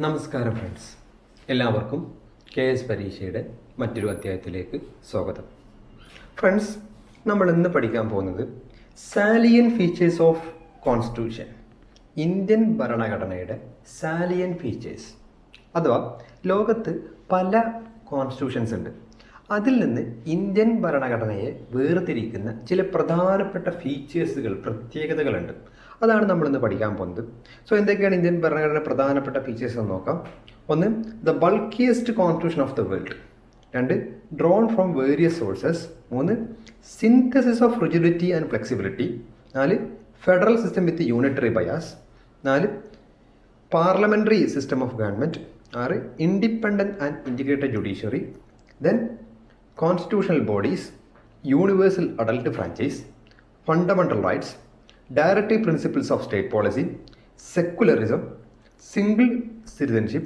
നമസ്കാരം ഫ്രണ്ട്സ്, എല്ലാവർക്കും KS പരീക്ഷയുടെ മറ്റൊരു അധ്യായത്തിലേക്ക് സ്വാഗതം. ഫ്രണ്ട്സ്, നമ്മൾ ഇന്ന് പഠിക്കാൻ പോകുന്നത് salient features of constitution, Indian ഭരണഘടനയുടെ സാലിയൻ ഫീച്ചേഴ്സ്. അഥവാ ലോകത്ത് പല കോൺസ്റ്റിറ്റ്യൂഷൻസ് ഉണ്ട്, അതിൽ നിന്ന് ഇന്ത്യൻ ഭരണഘടനയെ വേർതിരിക്കുന്ന ചില പ്രധാനപ്പെട്ട ഫീച്ചേഴ്സുകൾ, പ്രത്യേകതകളുണ്ട്. അതാണ് നമ്മളിന്ന് പഠിക്കാൻ പോകുന്നത്. സോ എന്തൊക്കെയാണ് ഇന്ത്യൻ ഭരണഘടന പ്രധാനപ്പെട്ട ഫീച്ചേഴ്സ് എന്ന് നോക്കാം. ഒന്ന്, the bulkiest constitution of the world. രണ്ട്, ഡ്രോൺ ഫ്രോം വേരിയസ് സോഴ്സസ്. മൂന്ന്, synthesis of rigidity and flexibility. നാല്, federal system with unitary bias. നാല്, പാർലമെൻ്ററി സിസ്റ്റം ഓഫ് ഗവൺമെൻറ്. ആറ്, independent and integrated judiciary. Then constitutional bodies, universal adult franchise, fundamental rights, directive principles of state policy, secularism, single citizenship,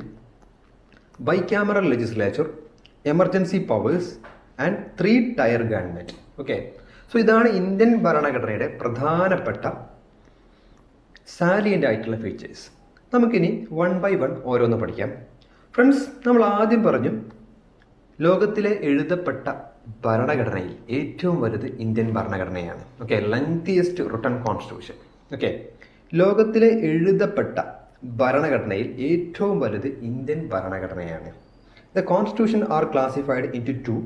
bicameral legislature, emergency powers and three-tier government. Okay, so ഇതാണ് Indian ഭരണഘടനയുടെ പ്രധാനപ്പെട്ട salient ആയിട്ടുള്ള features. നമുക്കിനി one by one ഓരോന്ന് പഠിക്കാം. Friends, നമ്മൾ ആദ്യം പറഞ്ഞു ലോകത്തിലെ എഴുതപ്പെട്ട ഭരണഘടനയിൽ ഏറ്റവും വലുത് ഇന്ത്യൻ ഭരണഘടനയാണ്. Okay, lengthiest written constitution. Okay, ലോകത്തിലെ എഴുതപ്പെട്ട ഭരണഘടനയിൽ ഏറ്റവും വലുത് ഇന്ത്യൻ ഭരണഘടനയാണ്. The constitution are classified into two,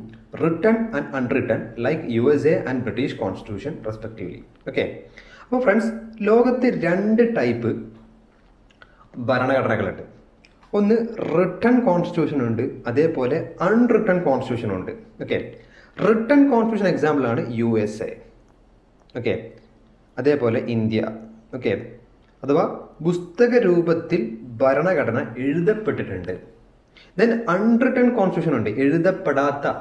written and unwritten, like USA and British constitution respectively. Okay, അപ്പോൾ ഫ്രണ്ട്സ്, ലോകത്ത് രണ്ട് ടൈപ്പ് ഭരണഘടനകളുണ്ട്. ഒന്ന് റിട്ടൺ കോൺസ്റ്റിറ്റ്യൂഷൻ ഉണ്ട്, അതേപോലെ അൺറിട്ടൺ കോൺസ്റ്റിറ്റ്യൂഷൻ ഉണ്ട്. ഓക്കെ, റിട്ടൺ കോൺസ്റ്റിറ്റ്യൂഷൻ എക്സാമ്പിളാണ് USA. ഓക്കെ, അതേപോലെ ഇന്ത്യ. ഓക്കെ, അഥവാ പുസ്തക രൂപത്തിൽ ഭരണഘടന എഴുതപ്പെട്ടിട്ടുണ്ട്. ദെൻ അൺറിട്ടൺ കോൺസ്റ്റിറ്റ്യൂഷൻ ഉണ്ട്, എഴുതപ്പെടാത്ത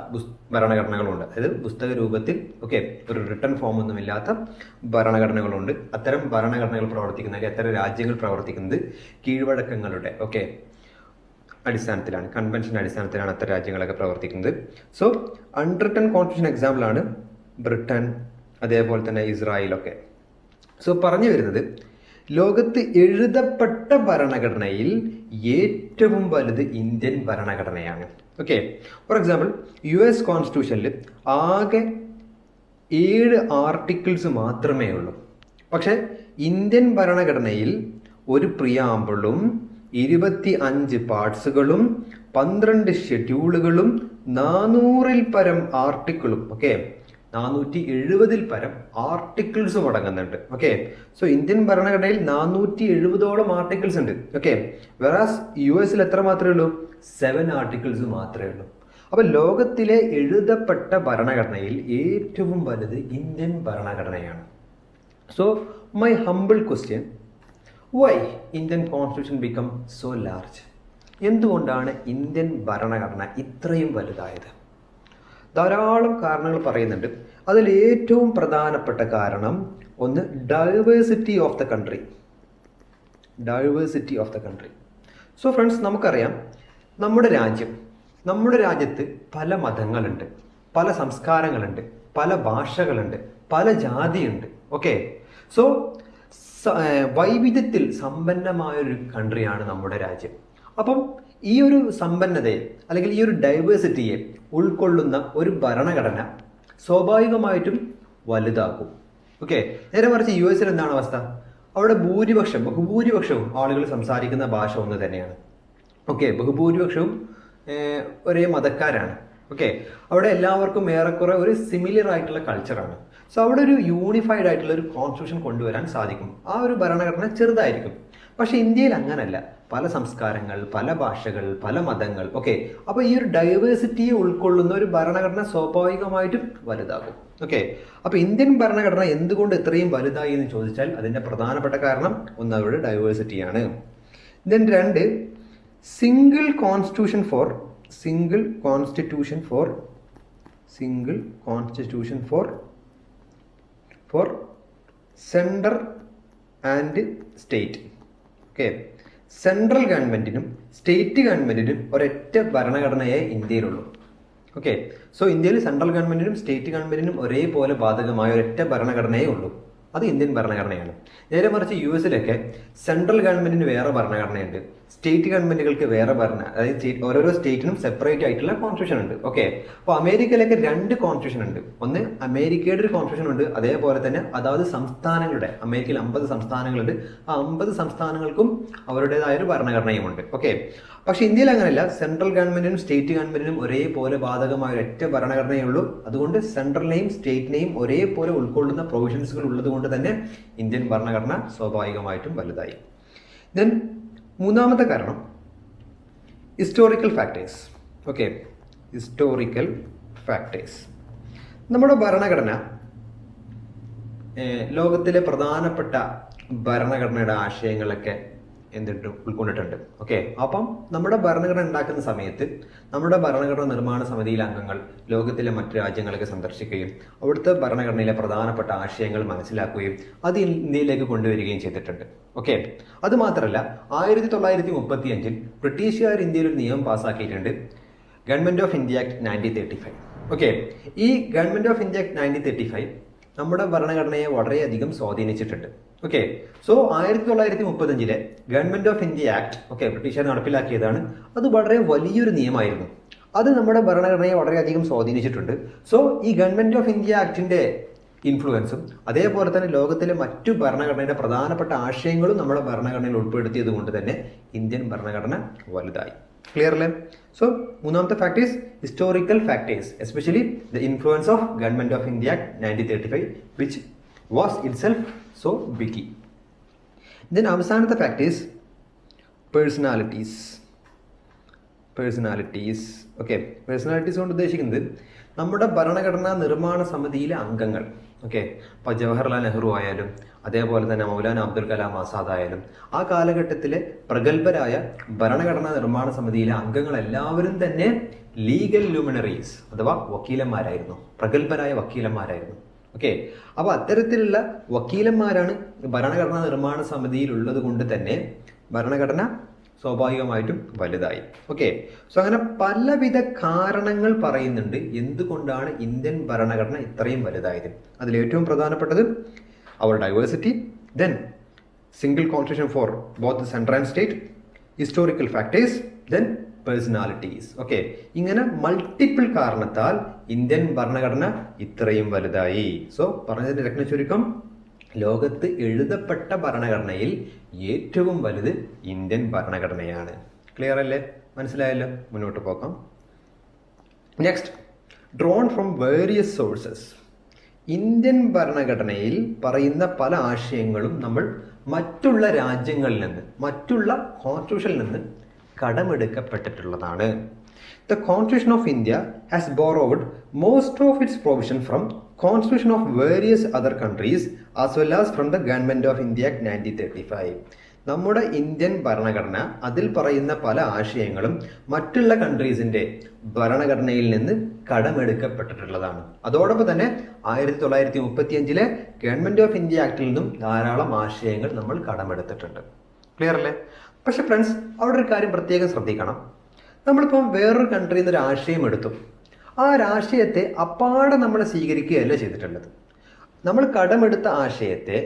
ഭരണഘടനകളുണ്ട്. അതായത് പുസ്തക രൂപത്തിൽ ഒരു റിട്ടൺ ഫോം ഒന്നുമില്ലാത്ത ഭരണഘടനകളുണ്ട്. അത്തരം ഭരണഘടനകൾ പ്രവർത്തിക്കുന്നത്, അത്തരം രാജ്യങ്ങൾ പ്രവർത്തിക്കുന്നത് കീഴ്വഴക്കങ്ങളുടെ അടിസ്ഥാനത്തിലാണ്, കൺവെൻഷൻ അടിസ്ഥാനത്തിലാണ് അത്തരം രാജ്യങ്ങളൊക്കെ പ്രവർത്തിക്കുന്നത്. സോ അൺറിട്ടൺ കോൺസ്റ്റിറ്റ്യൂഷൻ എക്സാമ്പിളാണ് ബ്രിട്ടൻ, അതേപോലെ തന്നെ ഇസ്രായേലൊക്കെ. സോ പറഞ്ഞു വരുന്നത്, ലോകത്ത് എഴുതപ്പെട്ട ഭരണഘടനയിൽ ഏറ്റവും വലുത് ഇന്ത്യൻ ഭരണഘടനയാണ്. ഓക്കെ, ഫോർ എക്സാമ്പിൾ US കോൺസ്റ്റിറ്റ്യൂഷനിൽ ആകെ 7 ആർട്ടിക്കിൾസ് മാത്രമേ ഉള്ളൂ. പക്ഷേ ഇന്ത്യൻ ഭരണഘടനയിൽ ഒരു പ്രിയാമ്പിളും 25 പാർട്സുകളും 12 ഷെഡ്യൂളുകളും 400-ൽ പരം ആർട്ടിക്കിളും 470-ൽ പരം ആർട്ടിക്കിൾസും അടങ്ങുന്നുണ്ട്. ഓക്കെ, സോ ഇന്ത്യൻ ഭരണഘടനയിൽ 470ഓളം ആർട്ടിക്കിൾസ് ഉണ്ട്. ഓക്കെ, വെറാസ് US എത്ര മാത്രമേ ഉള്ളൂ? 7 ആർട്ടിക്കിൾസ് മാത്രമേ ഉള്ളൂ. അപ്പോൾ ലോകത്തിലെ എഴുതപ്പെട്ട ഭരണഘടനയിൽ ഏറ്റവും വലുത് ഇന്ത്യൻ ഭരണഘടനയാണ്. So my humble question, why Indian constitution become so large? എന്തുകൊണ്ടാണ് ഇന്ത്യൻ ഭരണഘടന ഇത്രയും വലുതായത്? ധാരാളം കാരണങ്ങൾ പറയുന്നുണ്ട്. അതിൽ ഏറ്റവും പ്രധാനപ്പെട്ട കാരണം ഒന്ന്, diversity of the country. Diversity of the country. So friends, നമുക്കറിയാം നമ്മുടെ രാജ്യത്ത് പല മതങ്ങളുണ്ട്, പല സംസ്കാരങ്ങളുണ്ട്, പല ഭാഷകളുണ്ട്, പല ജാതിയുണ്ട്. ഓക്കെ, സോ വൈവിധ്യത്തിൽ സമ്പന്നമായൊരു കൺട്രിയാണ് നമ്മുടെ രാജ്യം. അപ്പം ഈ ഒരു സമ്പന്നതയെ അല്ലെങ്കിൽ ഈ ഒരു ഡൈവേഴ്സിറ്റിയെ ഉൾക്കൊള്ളുന്ന ഒരു ഭരണഘടന സ്വാഭാവികമായിട്ടും വലുതാക്കും. ഓക്കെ, നേരെ മറിച്ച് US എന്താണ് അവസ്ഥ? അവിടെ ബഹുഭൂരിപക്ഷവും ആളുകൾ സംസാരിക്കുന്ന ഭാഷ ഒന്ന് തന്നെയാണ്. ഓക്കെ, ബഹുഭൂരിപക്ഷവും ഒരേ മതക്കാരാണ്. ഓക്കെ, അവിടെ എല്ലാവർക്കും ഏറെക്കുറെ ഒരു സിമിലർ ആയിട്ടുള്ള കൾച്ചറാണ്. സോ അവിടെ ഒരു യൂണിഫൈഡ് ആയിട്ടുള്ള ഒരു കോൺസ്റ്റിറ്റ്യൂഷൻ കൊണ്ടുവരാൻ സാധിക്കും. ആ ഒരു ഭരണഘടന ചെറുതായിരിക്കും. പക്ഷെ ഇന്ത്യയിൽ അങ്ങനല്ല, പല സംസ്കാരങ്ങൾ, പല ഭാഷകൾ, പല മതങ്ങൾ. ഓക്കെ, അപ്പോൾ ഈ ഒരു ഡൈവേഴ്സിറ്റിയെ ഉൾക്കൊള്ളുന്ന ഒരു ഭരണഘടന സ്വാഭാവികമായിട്ടും വലുതാകും. ഓക്കെ, അപ്പോൾ ഇന്ത്യൻ ഭരണഘടന എന്തുകൊണ്ട് ഇത്രയും വലുതായി എന്ന് ചോദിച്ചാൽ അതിൻ്റെ പ്രധാനപ്പെട്ട കാരണം ഒന്ന് അവരുടെ ഡൈവേഴ്സിറ്റിയാണ്. ദെൻ രണ്ട്, single constitution for central and state. Okay, central ഗവൺമെൻറ്റിനും സ്റ്റേറ്റ് ഗവൺമെൻറ്റിനും ഒരൊറ്റ ഭരണഘടനയേ ഇന്ത്യയിലുള്ളൂ. ഓക്കെ, സോ ഇന്ത്യയിൽ സെൻട്രൽ ഗവൺമെൻറ്റിനും സ്റ്റേറ്റ് ഗവൺമെൻറ്റിനും ഒരേപോലെ ബാധകമായ ഒരൊറ്റ ഭരണഘടനയേ ഉള്ളൂ. അത് ഇന്ത്യൻ ഭരണഘടനയാണ്. നേരെ മറിച്ച് US സെൻട്രൽ ഗവൺമെന്റിന് വേറെ ഭരണഘടനയുണ്ട്, സ്റ്റേറ്റ് ഗവൺമെന്റുകൾക്ക് വേറെ അതായത് ഓരോരോ സ്റ്റേറ്റിനും സെപ്പറേറ്റ് ആയിട്ടുള്ള കോൺസ്റ്റിറ്റ്യൂഷൻ ഉണ്ട്. ഓക്കെ, അപ്പോൾ അമേരിക്കയിലൊക്കെ 2 കോൺസ്റ്റിറ്റ്യൂഷൻ ഉണ്ട്. ഒന്ന് അമേരിക്കയുടെ ഒരു കോൺസ്റ്റിറ്റ്യൂഷൻ ഉണ്ട്, അതേപോലെ തന്നെ അതാത് സംസ്ഥാനങ്ങളുടെ, അമേരിക്കയിൽ 50 സംസ്ഥാനങ്ങളുണ്ട്, ആ 50 സംസ്ഥാനങ്ങൾക്കും അവരുടേതായ ഒരു ഭരണഘടനയുമുണ്ട്. ഓക്കെ, പക്ഷെ ഇന്ത്യയിൽ അങ്ങനെയല്ല. സെൻട്രൽ ഗവൺമെന്റിനും സ്റ്റേറ്റ് ഗവൺമെന്റിനും ഒരേപോലെ ബാധകമായ ഒരൊറ്റ ഭരണഘടനയേ ഉള്ളൂ. അതുകൊണ്ട് സെൻട്രലിനെയും സ്റ്റേറ്റിനെയും ഒരേപോലെ ഉൾക്കൊള്ളുന്ന പ്രൊവിഷൻസുകൾ ഉള്ളത് കൊണ്ട് തന്നെ ഇന്ത്യൻ ഭരണഘടന സ്വാഭാവികമായിട്ടും വലുതായി. ദെൻ മൂന്നാമത്തെ കാരണം historical factors. Okay, historical factors. നമ്മുടെ ഭരണഘടന ലോകത്തിലെ പ്രധാനപ്പെട്ട ഭരണഘടനയുടെ ആശയങ്ങളൊക്കെ ഉൾക്കൊണ്ടിട്ടുണ്ട്. ഓക്കെ, അപ്പം നമ്മുടെ ഭരണഘടന ഉണ്ടാക്കുന്ന സമയത്ത് നമ്മുടെ ഭരണഘടന നിർമ്മാണ സമിതിയിലെ അംഗങ്ങൾ ലോകത്തിലെ മറ്റു രാജ്യങ്ങളൊക്കെ സന്ദർശിക്കുകയും അവിടുത്തെ ഭരണഘടനയിലെ പ്രധാനപ്പെട്ട ആശയങ്ങൾ മനസ്സിലാക്കുകയും അത് ഇന്ത്യയിലേക്ക് കൊണ്ടുവരികയും ചെയ്തിട്ടുണ്ട്. ഓക്കെ, അത് മാത്രമല്ല 1935 ബ്രിട്ടീഷുകാർ ഇന്ത്യയിൽ ഒരു നിയമം പാസ്സാക്കിയിട്ടുണ്ട്, government of India act 1935. Okay, ഈ ഗവൺമെന്റ് ഓഫ് ഇന്ത്യ ആക്ട് 1935 നമ്മുടെ ഭരണഘടനയെ വളരെയധികം സ്വാധീനിച്ചിട്ടുണ്ട്. Okay, so 1935 government of India act, okay, ബ്രിട്ടീഷുകാർ നടപ്പിലാക്കിയതാണ്. അത് വളരെ വലിയൊരു നിയമമായിരുന്നു. അത് നമ്മുടെ ഭരണഘടനയെ വളരെയധികം സ്വാധീനിച്ചിട്ടുണ്ട്. സോ ഈ ഗവൺമെന്റ് ഓഫ് ഇന്ത്യ ആക്ടിന്റെ ഇൻഫ്ലുവൻസും അതേപോലെ തന്നെ ലോകത്തിലെ മറ്റു ഭരണഘടനയുടെ പ്രധാനപ്പെട്ട ആശയങ്ങളും നമ്മുടെ ഭരണഘടനയിൽ ഉൾപ്പെടുത്തിയത് കൊണ്ട് തന്നെ ഇന്ത്യൻ ഭരണഘടന വലുതായി. ക്ലിയർ അല്ലേ? സോ മൂന്നാമത്തെ factors historical factors, especially the influence of government of India act 1935 which was itself so big. Then അവസാനത്തെ ഫാക്ടേഴ്സ് പേഴ്സണാലിറ്റീസ്. ഓക്കെ, പേഴ്സണാലിറ്റീസ് കൊണ്ട് ഉദ്ദേശിക്കുന്നത് നമ്മുടെ ഭരണഘടനാ നിർമ്മാണ സമിതിയിലെ അംഗങ്ങൾ. ഓക്കെ, ഇപ്പോൾ ജവഹർലാൽ നെഹ്റു ആയാലും അതേപോലെ തന്നെ മൗലാന അബ്ദുൽ കലാം ആസാദ് ആയാലും ആ കാലഘട്ടത്തിലെ പ്രഗത്ഭരായ ഭരണഘടനാ നിർമ്മാണ സമിതിയിലെ അംഗങ്ങൾ എല്ലാവരും തന്നെ ലീഗൽ ലൂമിനറീസ് അഥവാ വക്കീലന്മാരായിരുന്നു, പ്രഗത്ഭരായ വക്കീലന്മാരായിരുന്നു. ഓക്കെ, അപ്പോൾ അത്തരത്തിലുള്ള വക്കീലന്മാരാണ് ഭരണഘടനാ നിർമ്മാണ സമിതിയിൽ ഉള്ളത് കൊണ്ട് തന്നെ ഭരണഘടന സ്വാഭാവികമായിട്ടും വലുതായി. ഓക്കെ, സോ അങ്ങനെ പലവിധ കാരണങ്ങൾ പറയുന്നുണ്ട് എന്തുകൊണ്ടാണ് ഇന്ത്യൻ ഭരണഘടന ഇത്രയും വലുതായത്. അതിൽ ഏറ്റവും പ്രധാനപ്പെട്ടത് അവർ diversity, then single constitution for both central and state, historical factors, then personalities. Okay, ഇങ്ങനെ മൾട്ടിപ്പിൾ കാരണത്താൽ ഇന്ത്യൻ ഭരണഘടന ഇത്രയും വലുതായി. സോ പറഞ്ഞതിന്റെ രത്ന ചുരുക്കം, ലോകത്ത് എഴുതപ്പെട്ട ഭരണഘടനയിൽ ഏറ്റവും വലുത് ഇന്ത്യൻ ഭരണഘടനയാണ്. ക്ലിയർ അല്ലേ? മനസ്സിലായല്ലോ? മുന്നോട്ട് പോകാം. Next, drawn from various sources. Indian ഭരണഘടനയിൽ പറയുന്ന പല ആശയങ്ങളും നമ്മൾ മറ്റുള്ള രാജ്യങ്ങളിൽ നിന്ന്, മറ്റുള്ള കോൺസ്റ്റിറ്റ്യൂഷനിൽ നിന്ന് കടമെടുക്കപ്പെട്ടിട്ടുള്ളതാണ്. The Constitution of India has borrowed most of its provision from Constitution of various other countries as well as from the Government of India Act 1935. നമ്മുടെ ഇന്ത്യൻ ഭരണഘടന അതിൽ പറയുന്ന പല ആശയങ്ങളും മറ്റുള്ള കൺട്രീസിന്റെ ഭരണഘടനയിൽ നിന്ന് കടമെടുക്കപ്പെട്ടിട്ടുള്ളതാണ്. അതോടൊപ്പം തന്നെ 1935 ഗവൺമെന്റ് ഓഫ് ഇന്ത്യ ആക്ടിൽ നിന്നും ധാരാളം ആശയങ്ങൾ നമ്മൾ കടമെടുത്തിട്ടുണ്ട്. ക്ലിയർ അല്ലേ? പക്ഷെ ഫ്രണ്ട്സ്, അവിടെ ഒരു കാര്യം പ്രത്യേകം ശ്രദ്ധിക്കണം. നമ്മളിപ്പോൾ വേറൊരു കൺട്രിയിൽ നിന്ന് ഒരു ആശയം എടുത്തു, ആ ഒരാശയത്തെ അപ്പാടെ നമ്മൾ സ്വീകരിക്കുകയല്ല ചെയ്തിട്ടുള്ളത്. നമ്മൾ കടമെടുത്ത ആശയത്തെ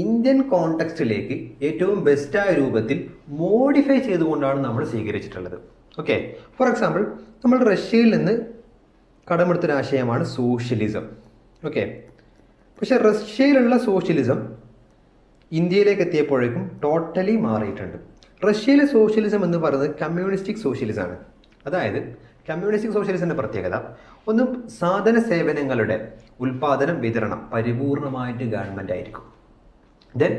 ഇന്ത്യൻ കോണ്ടെക്സ്റ്റിലേക്ക് ഏറ്റവും ബെസ്റ്റായ രൂപത്തിൽ മോഡിഫൈ ചെയ്തുകൊണ്ടാണ് നമ്മൾ സ്വീകരിച്ചിട്ടുള്ളത്. ഓക്കെ, ഫോർ എക്സാമ്പിൾ, നമ്മൾ റഷ്യയിൽ നിന്ന് കടമെടുത്തൊരു ആശയമാണ് സോഷ്യലിസം. ഓക്കെ, പക്ഷെ റഷ്യയിലുള്ള സോഷ്യലിസം ഇന്ത്യയിലേക്ക് എത്തിയപ്പോഴേക്കും ടോട്ടലി മാറിയിട്ടുണ്ട്. റഷ്യയിലെ സോഷ്യലിസം എന്ന് പറയുന്നത് കമ്മ്യൂണിസ്റ്റിക് സോഷ്യലിസം ആണ്. അതായത് കമ്മ്യൂണിസ്റ്റിക് സോഷ്യലിസത്തിന്റെ പ്രത്യേകത, ഒന്ന് സാധന സേവനങ്ങളുടെ ഉൽപാദനം വിതരണം പരിപൂർണമായിട്ട് ഗവൺമെന്റ് ആയിരിക്കും. ദെൻ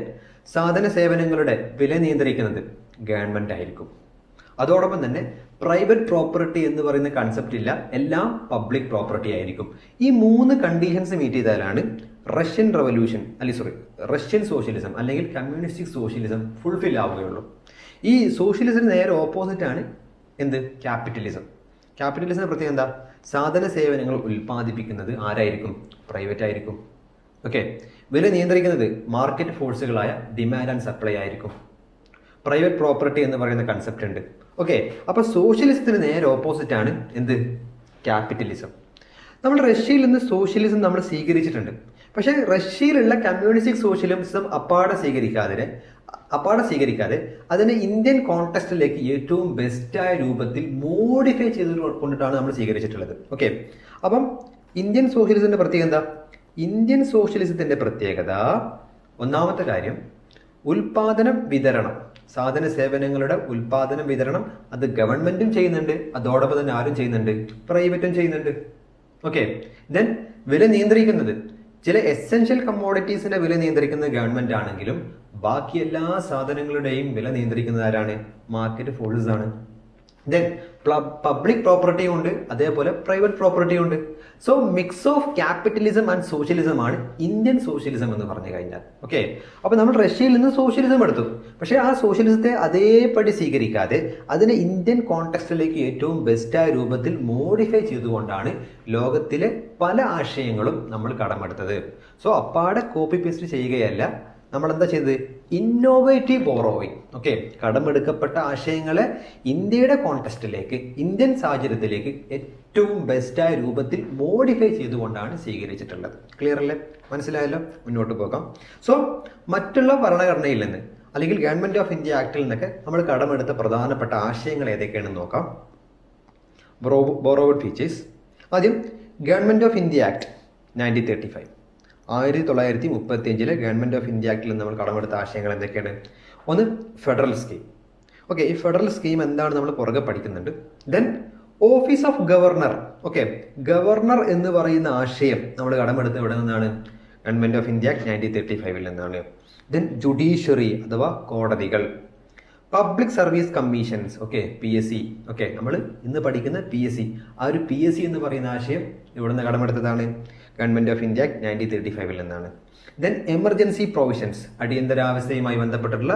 സാധന സേവനങ്ങളുടെ വില നിയന്ത്രിക്കുന്നത് ഗവൺമെന്റ് ആയിരിക്കും. അതോടൊപ്പം തന്നെ പ്രൈവറ്റ് പ്രോപ്പർട്ടി എന്ന് പറയുന്ന കൺസെപ്റ്റ് ഇല്ല, എല്ലാം പബ്ലിക് പ്രോപ്പർട്ടി ആയിരിക്കും. ഈ 3 കണ്ടീഷൻസ് മീറ്റ് ചെയ്താലാണ് റഷ്യൻ റവല്യൂഷൻ റഷ്യൻ സോഷ്യലിസം അല്ലെങ്കിൽ കമ്മ്യൂണിസ്റ്റിക് സോഷ്യലിസം ഫുൾഫിൽ ആവുകയുള്ളൂ. ഈ സോഷ്യലിസത്തിന് നേരെ ഓപ്പോസിറ്റ് ആണ് എന്ത്? ക്യാപിറ്റലിസം. ക്യാപിറ്റലിസത്തിന്റെ പ്രത്യേകത എന്താ? സാധന സേവനങ്ങൾ ഉൽപ്പാദിപ്പിക്കുന്നത് ആരായിരിക്കും? പ്രൈവറ്റ് ആയിരിക്കും. ഓക്കെ, വില നിയന്ത്രിക്കുന്നത് മാർക്കറ്റ് ഫോഴ്സുകളായ ഡിമാൻഡ് ആൻഡ് സപ്ലൈ ആയിരിക്കും. പ്രൈവറ്റ് പ്രോപ്പർട്ടി എന്ന് പറയുന്ന കൺസെപ്റ്റ് ഉണ്ട്. ഓക്കെ, അപ്പൊ സോഷ്യലിസത്തിന് നേരെ ഓപ്പോസിറ്റ് ആണ് എന്ത്? ക്യാപിറ്റലിസം. നമ്മൾ റഷ്യയിൽ നിന്ന് സോഷ്യലിസം നമ്മൾ സ്വീകരിച്ചിട്ടുണ്ട്. പക്ഷേ റഷ്യയിലുള്ള കമ്മ്യൂണിസ്റ്റിക് സോഷ്യലിസം അപ്പാടെ സ്വീകരിക്കാതെ അതിനെ ഇന്ത്യൻ കോണ്ടെക്സ്റ്റിലേക്ക് ഏറ്റവും ബെസ്റ്റായ രൂപത്തിൽ മോഡിഫൈ ചെയ്ത് കൊണ്ടിട്ടാണ് നമ്മൾ സ്വീകരിച്ചിട്ടുള്ളത്. ഓക്കെ, അപ്പം ഇന്ത്യൻ സോഷ്യലിസത്തിന്റെ പ്രത്യേകത എന്താ? ഇന്ത്യൻ സോഷ്യലിസത്തിന്റെ പ്രത്യേകത ഒന്നാമത്തെ കാര്യം, ഉൽപാദനം വിതരണം, സാധന സേവനങ്ങളുടെ ഉൽപാദനം വിതരണം അത് ഗവൺമെന്റും ചെയ്യുന്നുണ്ട്, അതോടൊപ്പം തന്നെ ആരും ചെയ്യുന്നുണ്ട്, പ്രൈവറ്റും ചെയ്യുന്നുണ്ട്. ഓക്കെ, ദെൻ വില നിയന്ത്രിക്കുന്നത്, ചില എസെൻഷ്യൽ കമ്മോഡിറ്റീസിന്റെ വില നിയന്ത്രിക്കുന്നത് ഗവൺമെന്റ് ആണെങ്കിലും ബാക്കി എല്ലാ സാധനങ്ങളുടെയും വില നിയന്ത്രിക്കുന്നത് ആരാണ്? മാർക്കറ്റ് ഫോഴ്സസ് ആണ്. ദെൻ പബ്ലിക് പ്രോപ്പർട്ടിയും ഉണ്ട്, അതേപോലെ പ്രൈവറ്റ് പ്രോപ്പർട്ടിയും ഉണ്ട്. So mix of capitalism and socialism ആണ് ഇന്ത്യൻ സോഷ്യലിസം എന്ന് പറഞ്ഞു കഴിഞ്ഞാൽ. ഓക്കെ, അപ്പൊ നമ്മൾ റഷ്യയിൽ നിന്ന് സോഷ്യലിസം എടുത്തു, പക്ഷെ ആ സോഷ്യലിസത്തെ അതേപടി സ്വീകരിക്കാതെ അതിനെ ഇന്ത്യൻ കോണ്ടെക്സ്റ്റിലേക്ക് ഏറ്റവും ബെസ്റ്റായ രൂപത്തിൽ മോഡിഫൈ ചെയ്തുകൊണ്ടാണ് ലോകത്തിലെ പല ആശയങ്ങളും നമ്മൾ കടമെടുത്തത്. സോ അപ്പാടെ കോപ്പി പേസ്റ്റ് ചെയ്യുകയല്ല, നമ്മൾ എന്താ ചെയ്തത്? Innovative borrowing. ഓക്കെ, കടമെടുക്കപ്പെട്ട ആശയങ്ങളെ ഇന്ത്യയുടെ കോണ്ടെക്സ്റ്റിലേക്ക്, ഇന്ത്യൻ സാഹചര്യത്തിലേക്ക് ഏറ്റവും ബെസ്റ്റായ രൂപത്തിൽ മോഡിഫൈ ചെയ്തുകൊണ്ടാണ് സ്വീകരിച്ചിട്ടുള്ളത്. ക്ലിയർ അല്ലേ? മനസ്സിലായല്ലോ? മുന്നോട്ട് പോകാം. സോ മറ്റുള്ള ഭരണഘടനയിൽ നിന്ന് അല്ലെങ്കിൽ ഗവൺമെന്റ് ഓഫ് ഇന്ത്യ ആക്ടിൽ നിന്നൊക്കെ നമ്മൾ കടമെടുത്ത പ്രധാനപ്പെട്ട ആശയങ്ങൾ ഏതൊക്കെയാണെന്ന് നോക്കാം. Borrowed features. ആദ്യം government of India act 1935, 1935 government of India ആക്ടിൽ നമ്മൾ കടമെടുത്ത ആശയങ്ങൾ എന്തൊക്കെയാണ്? ഒന്ന്, ഫെഡറൽ സ്കീം. ഓക്കെ, ഈ ഫെഡറൽ സ്കീം എന്താണ് നമ്മൾ പുറകെ പഠിക്കുന്നുണ്ട്. Then office of governor. Okay, governor എന്ന് പറയുന്ന ആശയം നമ്മൾ കടമെടുത്ത് എവിടെ നിന്നാണ്? ഗവൺമെന്റ് ഓഫ് ഇന്ത്യ ആക്ട് 1935 നിന്നാണ്. ദെൻ ജുഡീഷ്യറി അഥവാ കോടതികൾ. Public service commissions. Okay, PSC. Okay, നമ്മൾ ഇന്ന് പഠിക്കുന്ന PSC, ആ ഒരു PSC എന്ന് പറയുന്ന ആശയം ഇവിടെ നിന്ന് കടമെടുത്തതാണ്? ഗവൺമെന്റ് ഓഫ് ഇന്ത്യ 1935 നിന്നാണ്. ദെൻ എമർജൻസി പ്രൊവിഷൻസ്, അടിയന്തരാവസ്ഥയുമായി ബന്ധപ്പെട്ടിട്ടുള്ള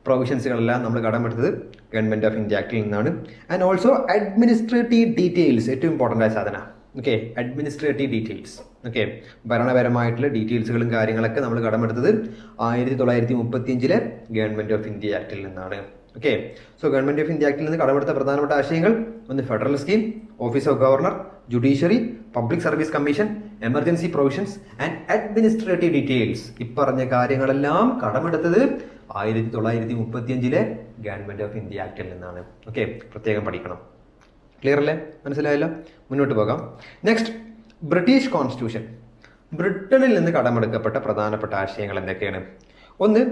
പ്രൊവിഷൻസുകളെല്ലാം നമ്മൾ കടമെടുത്തത് ഗവൺമെന്റ് ഓഫ് ഇന്ത്യ ആക്ടിൽ നിന്നാണ്. ആൻഡ് ഓൾസോ അഡ്മിനിസ്ട്രേറ്റീവ് ഡീറ്റെയിൽസ്, ഏറ്റവും ഇമ്പോർട്ടൻ്റ് ആയ സാധന. Okay, administrative details. ഓക്കെ, ഭരണപരമായിട്ടുള്ള ഡീറ്റെയിൽസുകളും കാര്യങ്ങളൊക്കെ നമ്മൾ കടമെടുത്തത് 1935 ഗവൺമെന്റ് ഓഫ് ഇന്ത്യ ആക്ടിൽ നിന്നാണ്. Okay, so government of India ആക്ടിൽ നിന്ന് കടമെടുത്ത പ്രധാനപ്പെട്ട ആശയങ്ങൾ: ഒന്ന്, federal scheme, office of governor, judiciary, public service commission, emergency provisions and administrative details. ഇപ്പറഞ്ഞ കാര്യങ്ങളെല്ലാം കടമെടുത്തത് 1935 ഗവൺമെന്റ് ഓഫ് ഇന്ത്യ ആക്ടിൽ നിന്നാണ്. ഓക്കെ, പ്രത്യേകം പഠിക്കണം. ക്ലിയർ അല്ലേ? മനസ്സിലായല്ലോ? മുന്നോട്ട് പോകാം. Next, British constitution. ബ്രിട്ടനിൽ നിന്ന് കടമെടുക്കപ്പെട്ട പ്രധാനപ്പെട്ട ആശയങ്ങൾ എന്തൊക്കെയാണ്? ഒന്ന്,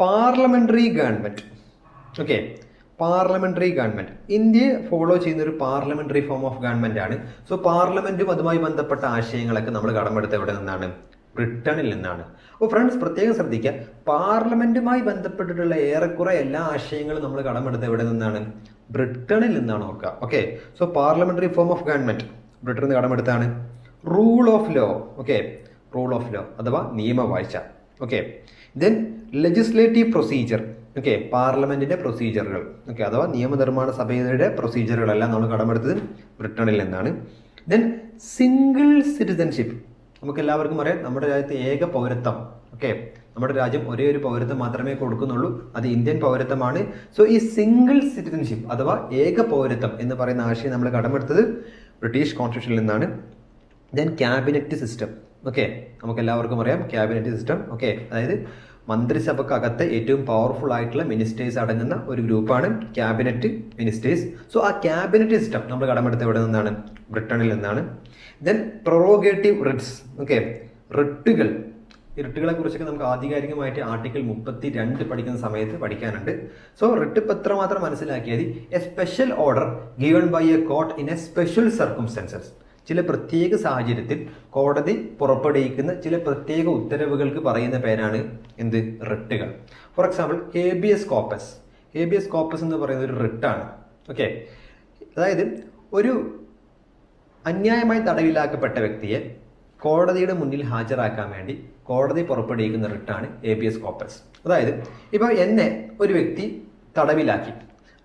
parliamentary government. Okay, parliamentary government. India follow ചെയ്യുന്ന ഒരു പാർലമെന്ററി ഫോം ഓഫ് ഗവൺമെന്റ് ആണ്. സോ പാർലമെന്റും അതുമായി ബന്ധപ്പെട്ട ആശയങ്ങളൊക്കെ നമ്മൾ കടമെടുത്ത് എവിടെ നിന്നാണ്? ബ്രിട്ടനിൽ നിന്നാണ്. അപ്പോൾ ഫ്രണ്ട്സ് പ്രത്യേകം ശ്രദ്ധിക്കുക, പാർലമെന്റുമായി ബന്ധപ്പെട്ടിട്ടുള്ള ഏറെക്കുറെ എല്ലാ ആശയങ്ങളും നമ്മൾ കടമെടുത്ത് എവിടെ നിന്നാണ്? ബ്രിട്ടനിൽ നിന്നാണ് നോക്കുക. Okay, so parliamentary form of government ബ്രിട്ടനിൽ നിന്ന് കടമെടുത്താണ്. Rule of law. Okay, rule of law അഥവാ നിയമവാഴ്ച. Okay, then legislative procedure. Okay, പാർലമെന്റിന്റെ പ്രൊസീജിയറുകൾ. ഓക്കെ, അഥവാ നിയമനിർമ്മാണ സഭയുടെ പ്രൊസീജിയറുകളെല്ലാം നമ്മൾ കടമെടുത്തത് ബ്രിട്ടനിൽ നിന്നാണ്. Then single citizenship. നമുക്ക് എല്ലാവർക്കും അറിയാം, നമ്മുടെ രാജ്യത്ത് ഏക പൗരത്വം. ഓക്കെ, നമ്മുടെ രാജ്യം ഒരേ ഒരു പൗരത്വം മാത്രമേ കൊടുക്കുന്നുള്ളൂ, അത് ഇന്ത്യൻ പൗരത്വമാണ്. സോ ഈ സിംഗിൾ സിറ്റിസൺഷിപ്പ് അഥവാ ഏക പൗരത്വം എന്ന് പറയുന്ന ആശയം നമ്മൾ കടമെടുത്തത് ബ്രിട്ടീഷ് കോൺസ്റ്റിറ്റ്യൂഷനിൽ നിന്നാണ്. Then cabinet system. ഓക്കെ, നമുക്ക് എല്ലാവർക്കും അറിയാം ക്യാബിനറ്റ് സിസ്റ്റം. ഓക്കെ, അതായത് മന്ത്രിസഭക്കകത്ത് ഏറ്റവും പവർഫുൾ ആയിട്ടുള്ള മിനിസ്റ്റേഴ്സ് അടങ്ങുന്ന ഒരു ഗ്രൂപ്പാണ് ക്യാബിനറ്റ് മിനിസ്റ്റേഴ്സ്. സോ ആ ക്യാബിനറ്റ് സിസ്റ്റം നമ്മൾ കടമെടുത്ത് എവിടെ നിന്നാണ്? ബ്രിട്ടനിൽ നിന്നാണ്. Then prerogative writs. ഓക്കെ, റിട്ടുകൾ. ഈ റിട്ടുകളെ കുറിച്ചൊക്കെ നമുക്ക് ആധികാരികമായിട്ട് ആർട്ടിക്കിൾ 32 പഠിക്കുന്ന സമയത്ത് പഠിക്കാനുണ്ട്. സോ റിട്ട് ഇപ്പം എത്രമാത്രം മനസ്സിലാക്കിയാൽ a special order given by a court in a special circumstances. ചില പ്രത്യേക സാഹചര്യത്തിൽ കോടതി പുറപ്പെടുവിക്കുന്ന ചില പ്രത്യേക ഉത്തരവുകൾക്ക് പറയുന്ന പേരാണ് എന്ത്? റിട്ടുകൾ. For example, habeas corpus. Habeas corpus എന്ന് പറയുന്നത് ഒരു റിട്ടാണ്. ഓക്കെ, അതായത് ഒരു അന്യായമായി തടവിലാക്കപ്പെട്ട വ്യക്തിയെ കോടതിയുടെ മുന്നിൽ ഹാജരാക്കാൻ വേണ്ടി കോടതി പുറപ്പെടുവിക്കുന്ന റിട്ടാണ് ഹേബിയസ് കോർപ്പസ്. അതായത് ഇപ്പോൾ എന്നെ ഒരു വ്യക്തി തടവിലാക്കി,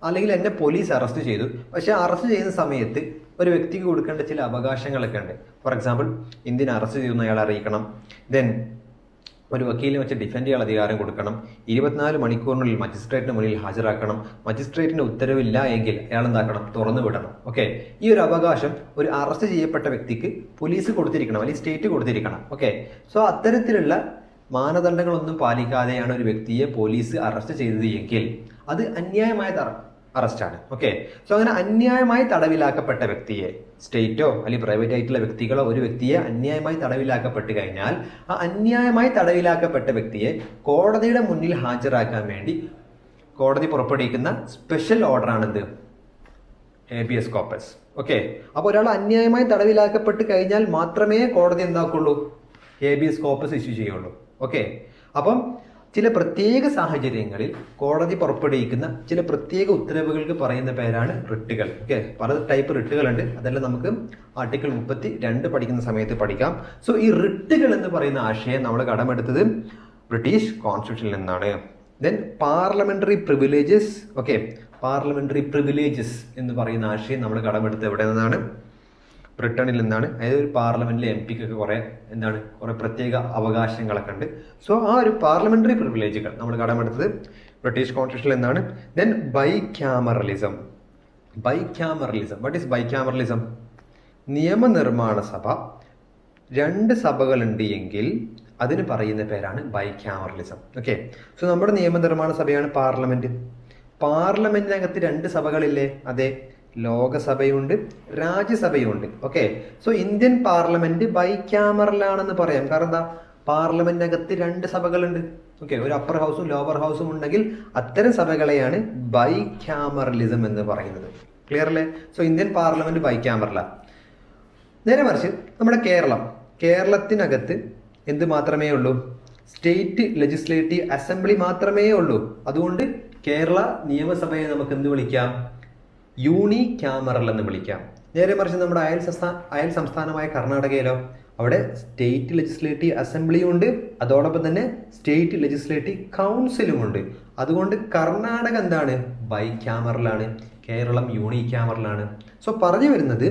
അല്ലെങ്കിൽ എന്നെ പോലീസ് അറസ്റ്റ് ചെയ്തു. പക്ഷെ അറസ്റ്റ് ചെയ്യുന്ന സമയത്ത് ഒരു വ്യക്തിക്ക് കൊടുക്കേണ്ട ചില അവകാശങ്ങളൊക്കെ ഉണ്ട്. ഫോർ എക്സാമ്പിൾ, എന്തിന് അറസ്റ്റ് ചെയ്യുന്ന അയാൾ അറിയിക്കണം. ദെൻ ഒരു വക്കീലിനെ വെച്ച് ഡിഫെൻഡ് ചെയ്യാൻ അധികാരം കൊടുക്കണം, 24 മണിക്കൂറിനുള്ളിൽ മജിസ്ട്രേറ്റിന് മുന്നിൽ ഹാജരാക്കണം, മജിസ്ട്രേറ്റിന് ഉത്തരവില്ല എങ്കിൽ അയാൾ എന്താക്കണം, തുറന്നു വിടണം. ഓക്കെ, ഈ ഒരു അവകാശം ഒരു അറസ്റ്റ് ചെയ്യപ്പെട്ട വ്യക്തിക്ക് പോലീസ് കൊടുത്തിരിക്കണം, അല്ലെങ്കിൽ സ്റ്റേറ്റ് കൊടുത്തിരിക്കണം. ഓക്കെ, സോ അത്തരത്തിലുള്ള മാനദണ്ഡങ്ങളൊന്നും പാലിക്കാതെയാണ് ഒരു വ്യക്തിയെ പോലീസ് അറസ്റ്റ് ചെയ്തത് എങ്കിൽ അത് അന്യായമായ അറസ്റ്റാണ്. ഓക്കെ, സോ അങ്ങനെ അന്യായമായി തടവിലാക്കപ്പെട്ട വ്യക്തിയെ, സ്റ്റേറ്റോ അല്ലെങ്കിൽ പ്രൈവറ്റ് ആയിട്ടുള്ള വ്യക്തികളോ ഒരു വ്യക്തിയെ അന്യായമായി തടവിലാക്കപ്പെട്ട് കഴിഞ്ഞാൽ ആ അന്യായമായി തടവിലാക്കപ്പെട്ട വ്യക്തിയെ കോടതിയുടെ മുന്നിൽ ഹാജരാക്കാൻ വേണ്ടി കോടതി പുറപ്പെടുവിക്കുന്ന സ്പെഷ്യൽ ഓർഡറാണിത്, ഹേബിയസ് കോർപ്പസ്. ഓക്കെ, അപ്പോൾ ഒരാൾ അന്യായമായി തടവിലാക്കപ്പെട്ട് കഴിഞ്ഞാൽ മാത്രമേ കോടതി എന്താക്കുള്ളൂ, ഹേബിയസ് കോർപ്പസ് ഇഷ്യൂ ചെയ്യുള്ളൂ. ഓക്കെ, അപ്പം ചില പ്രത്യേക സാഹചര്യങ്ങളിൽ കോടതി പുറപ്പെടുവിക്കുന്ന ചില പ്രത്യേക ഉത്തരവുകൾക്ക് പറയുന്ന പേരാണ് റിട്ടുകൾ. ഓക്കെ, പല ടൈപ്പ് റിട്ടുകളുണ്ട്, അതെല്ലാം നമുക്ക് ആർട്ടിക്കിൾ 32 പഠിക്കുന്ന സമയത്ത് പഠിക്കാം. സോ ഈ റിട്ടുകൾ എന്ന് പറയുന്ന ആശയം നമ്മൾ കടമെടുത്തത് ബ്രിട്ടീഷ് കോൺസ്റ്റിറ്റ്യൂഷനിൽ നിന്നാണ്. Then parliamentary privileges. Okay, parliamentary privileges എന്ന് പറയുന്ന ആശയം നമ്മൾ കടമെടുത്തത് എവിടെ നിന്നാണ്, ബ്രിട്ടനിൽ നിന്നാണ്. അതായത് ഒരു പാർലമെന്റിലെ MP ക്കൊക്കെ കുറെ പ്രത്യേക അവകാശങ്ങളൊക്കെ ഉണ്ട്. സോ ആ ഒരു പാർലമെന്ററി പ്രിവിലേജുകൾ നമ്മൾ കടമെടുത്തത് ബ്രിട്ടീഷ് കോൺസ്റ്റിറ്റ്യൂഷനിൽ നിന്നാണ്. Then bicameralism. Bicameralism, what is bicameralism? നിയമനിർമ്മാണ സഭ 2 സഭകളുണ്ട് എങ്കിൽ അതിന് പറയുന്ന പേരാണ് ബൈക്യാമറലിസം. ഓക്കെ, സോ നമ്മുടെ നിയമനിർമ്മാണ സഭയാണ് പാർലമെന്റ്. പാർലമെന്റിനകത്ത് 2 സഭകളില്ലേ? അതെ, ലോകസഭയുണ്ട്, രാജ്യസഭയുണ്ട്. ഓക്കെ, സോ ഇന്ത്യൻ പാർലമെന്റ് ബൈക്യാമറലാണെന്ന് പറയാം. കാരണം എന്താ, പാർലമെന്റിനകത്ത് 2 സഭകളുണ്ട്. ഓക്കെ, ഒരു അപ്പർ ഹൗസും ലോവർ ഹൗസും ഉണ്ടെങ്കിൽ അത്തരം സഭകളെയാണ് ബൈക്യാമറലിസം എന്ന് പറയുന്നത്. ക്ലിയർ അല്ലേ? സോ ഇന്ത്യൻ പാർലമെന്റ് ബൈക്യാമറലാണ്. നേരെ മറിച്ച് നമ്മുടെ കേരളത്തിനകത്ത് എന്ത് മാത്രമേ ഉള്ളൂ, സ്റ്റേറ്റ് ലെജിസ്ലേറ്റീവ് അസംബ്ലി മാത്രമേ ഉള്ളൂ. അതുകൊണ്ട് കേരള നിയമസഭയെ നമുക്ക് എന്ത് വിളിക്കാം, യൂണി ക്യാമറൽ എന്ന് വിളിക്കാം. നേരെ മറിച്ച് നമ്മുടെ അയൽ സംസ്ഥാനമായ കർണാടകയിലോ, അവിടെ സ്റ്റേറ്റ് ലെജിസ്ലേറ്റീവ് അസംബ്ലിയും ഉണ്ട്, അതോടൊപ്പം തന്നെ സ്റ്റേറ്റ് ലെജിസ്ലേറ്റീവ് കൗൺസിലും ഉണ്ട്. അതുകൊണ്ട് കർണാടക എന്താണ്, ബൈക്യാമറലാണ്, കേരളം യൂണി ക്യാമറലാണ്. സോ പറഞ്ഞു വരുന്നത്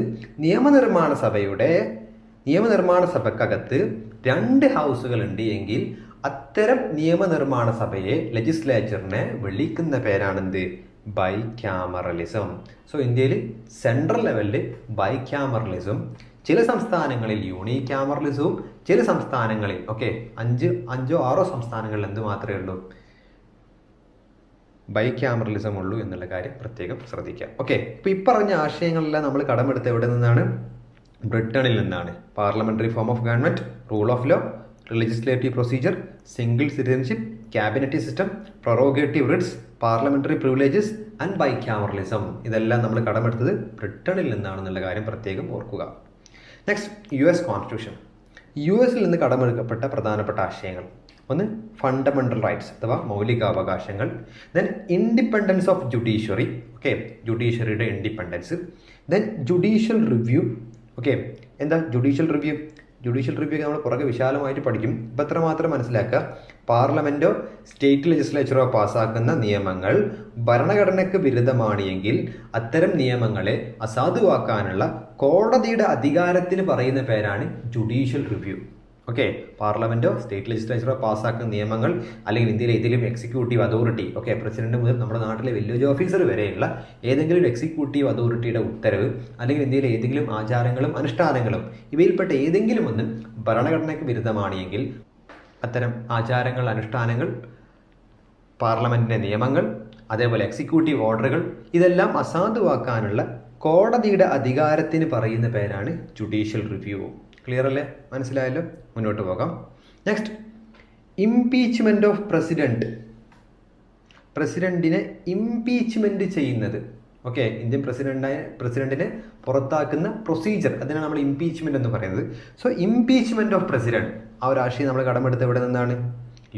നിയമനിർമ്മാണ സഭക്കകത്ത് 2 ഹൗസുകൾ ഉണ്ട് എങ്കിൽ അത്തരം നിയമനിർമ്മാണ സഭയെ, ലെജിസ്ലേച്ചറിനെ വിളിക്കുന്ന പേരാണെന്ത്, ബൈക്യാമറലിസം. സോ ഇന്ത്യയിൽ സെൻട്രൽ ലെവലിൽ ബൈക്യാമറലിസം, ചില സംസ്ഥാനങ്ങളിൽ യൂണിക്യാമറലിസവും, ചില സംസ്ഥാനങ്ങളിൽ 5-6 സംസ്ഥാനങ്ങളിൽ എന്ത് മാത്രമേ ഉള്ളൂ, ബൈക്യാമറലിസം ഉള്ളൂ എന്നുള്ള കാര്യം പ്രത്യേകം ശ്രദ്ധിക്കാം. ഓക്കെ, ഇപ്പൊ ഈ പറഞ്ഞ ആശയങ്ങളെല്ലാം നമ്മൾ കടമെടുത്ത് എവിടെ നിന്നാണ്, ബ്രിട്ടനിൽ നിന്നാണ്. Parliamentary form of government, rule of law, legislative procedure, single citizenship, cabinet system, prerogative writs, parliamentary privileges and bicameralism, ഇതെല്ലാം നമ്മൾ കടമെടുത്തത് ബ്രിട്ടനിൽ നിന്നാണെന്നുള്ള കാര്യം പ്രത്യേകം ഓർക്കുക. Next, US constitution. US നിന്ന് കടമെടുക്കപ്പെട്ട പ്രധാനപ്പെട്ട ആശയങ്ങൾ: ഒന്ന്, ഫണ്ടമെന്റൽ റൈറ്റ്സ് അഥവാ മൗലികാവകാശങ്ങൾ. Then independence of judiciary. Okay, ജുഡീഷ്യറിയുടെ independence. Then judicial review. Okay, എന്താ ജുഡീഷ്യൽ റിവ്യൂ? ജുഡീഷ്യൽ റിവ്യൂ നമ്മൾ പുറകെ വിശാലമായിട്ട് പഠിക്കും. ഇപ്പം എത്ര മാത്രം മനസ്സിലാക്കുക, പാർലമെന്റോ സ്റ്റേറ്റ് ലെജിസ്ലേച്ചറോ പാസ്സാക്കുന്ന നിയമങ്ങൾ ഭരണഘടനയ്ക്ക് വിരുദ്ധമാണ് എങ്കിൽ അത്തരം നിയമങ്ങളെ അസാധുവാക്കാനുള്ള കോടതിയുടെ അധികാരത്തിന് പറയുന്ന പേരാണ് ജുഡീഷ്യൽ റിവ്യൂ. ഓക്കെ, പാർലമെന്റോ സ്റ്റേറ്റ് ലെജിസ്ലേച്ചറോ പാസ്സാക്കുന്ന നിയമങ്ങൾ, അല്ലെങ്കിൽ ഇന്ത്യയിലെ ഏതെങ്കിലും എക്സിക്യൂട്ടീവ് അതോറിറ്റി, ഓക്കെ, പ്രസിഡന്റ് മുതൽ നമ്മുടെ നാട്ടിലെ വില്ലേജ് ഓഫീസർ വരെയുള്ള ഏതെങ്കിലും എക്സിക്യൂട്ടീവ് അതോറിറ്റിയുടെ ഉത്തരവ്, അല്ലെങ്കിൽ ഇന്ത്യയിലെ ഏതെങ്കിലും ആചാരങ്ങളും അനുഷ്ഠാനങ്ങളും ഇവയിൽപ്പെട്ട ഏതെങ്കിലും ഒന്ന് ഭരണഘടനയ്ക്ക് വിരുദ്ധമാണ് എങ്കിൽ അത്തരം ആചാരങ്ങൾ, അനുഷ്ഠാനങ്ങൾ, പാർലമെന്റിന്റെ നിയമങ്ങൾ, അതേപോലെ എക്സിക്യൂട്ടീവ് ഓർഡറുകൾ, ഇതെല്ലാം അസാധുവാക്കാനുള്ള കോടതിയുടെ അധികാരത്തിന് പറയുന്ന പേരാണ് ജുഡീഷ്യൽ റിവ്യൂ. ക്ലിയർ അല്ലേ? മനസ്സിലായല്ലോ? മുന്നോട്ട് പോകാം. Next, impeachment of president. പ്രസിഡന്റിനെ ഇംപീച്ച്മെന്റ് ചെയ്യുന്നത്. ഓക്കെ, ഇന്ത്യൻ പ്രസിഡന്റിനെ പുറത്താക്കുന്ന പ്രൊസീജിയർ, അതിനാണ് നമ്മൾ ഇംപീച്ച്മെന്റ് എന്ന് പറയുന്നത്. സോ ഇംപീച്ച്മെന്റ് ഓഫ് പ്രസിഡന്റ്, ആ ഒരു ആശയം നമ്മൾ കടമെടുത്ത് എവിടെ നിന്നാണ്?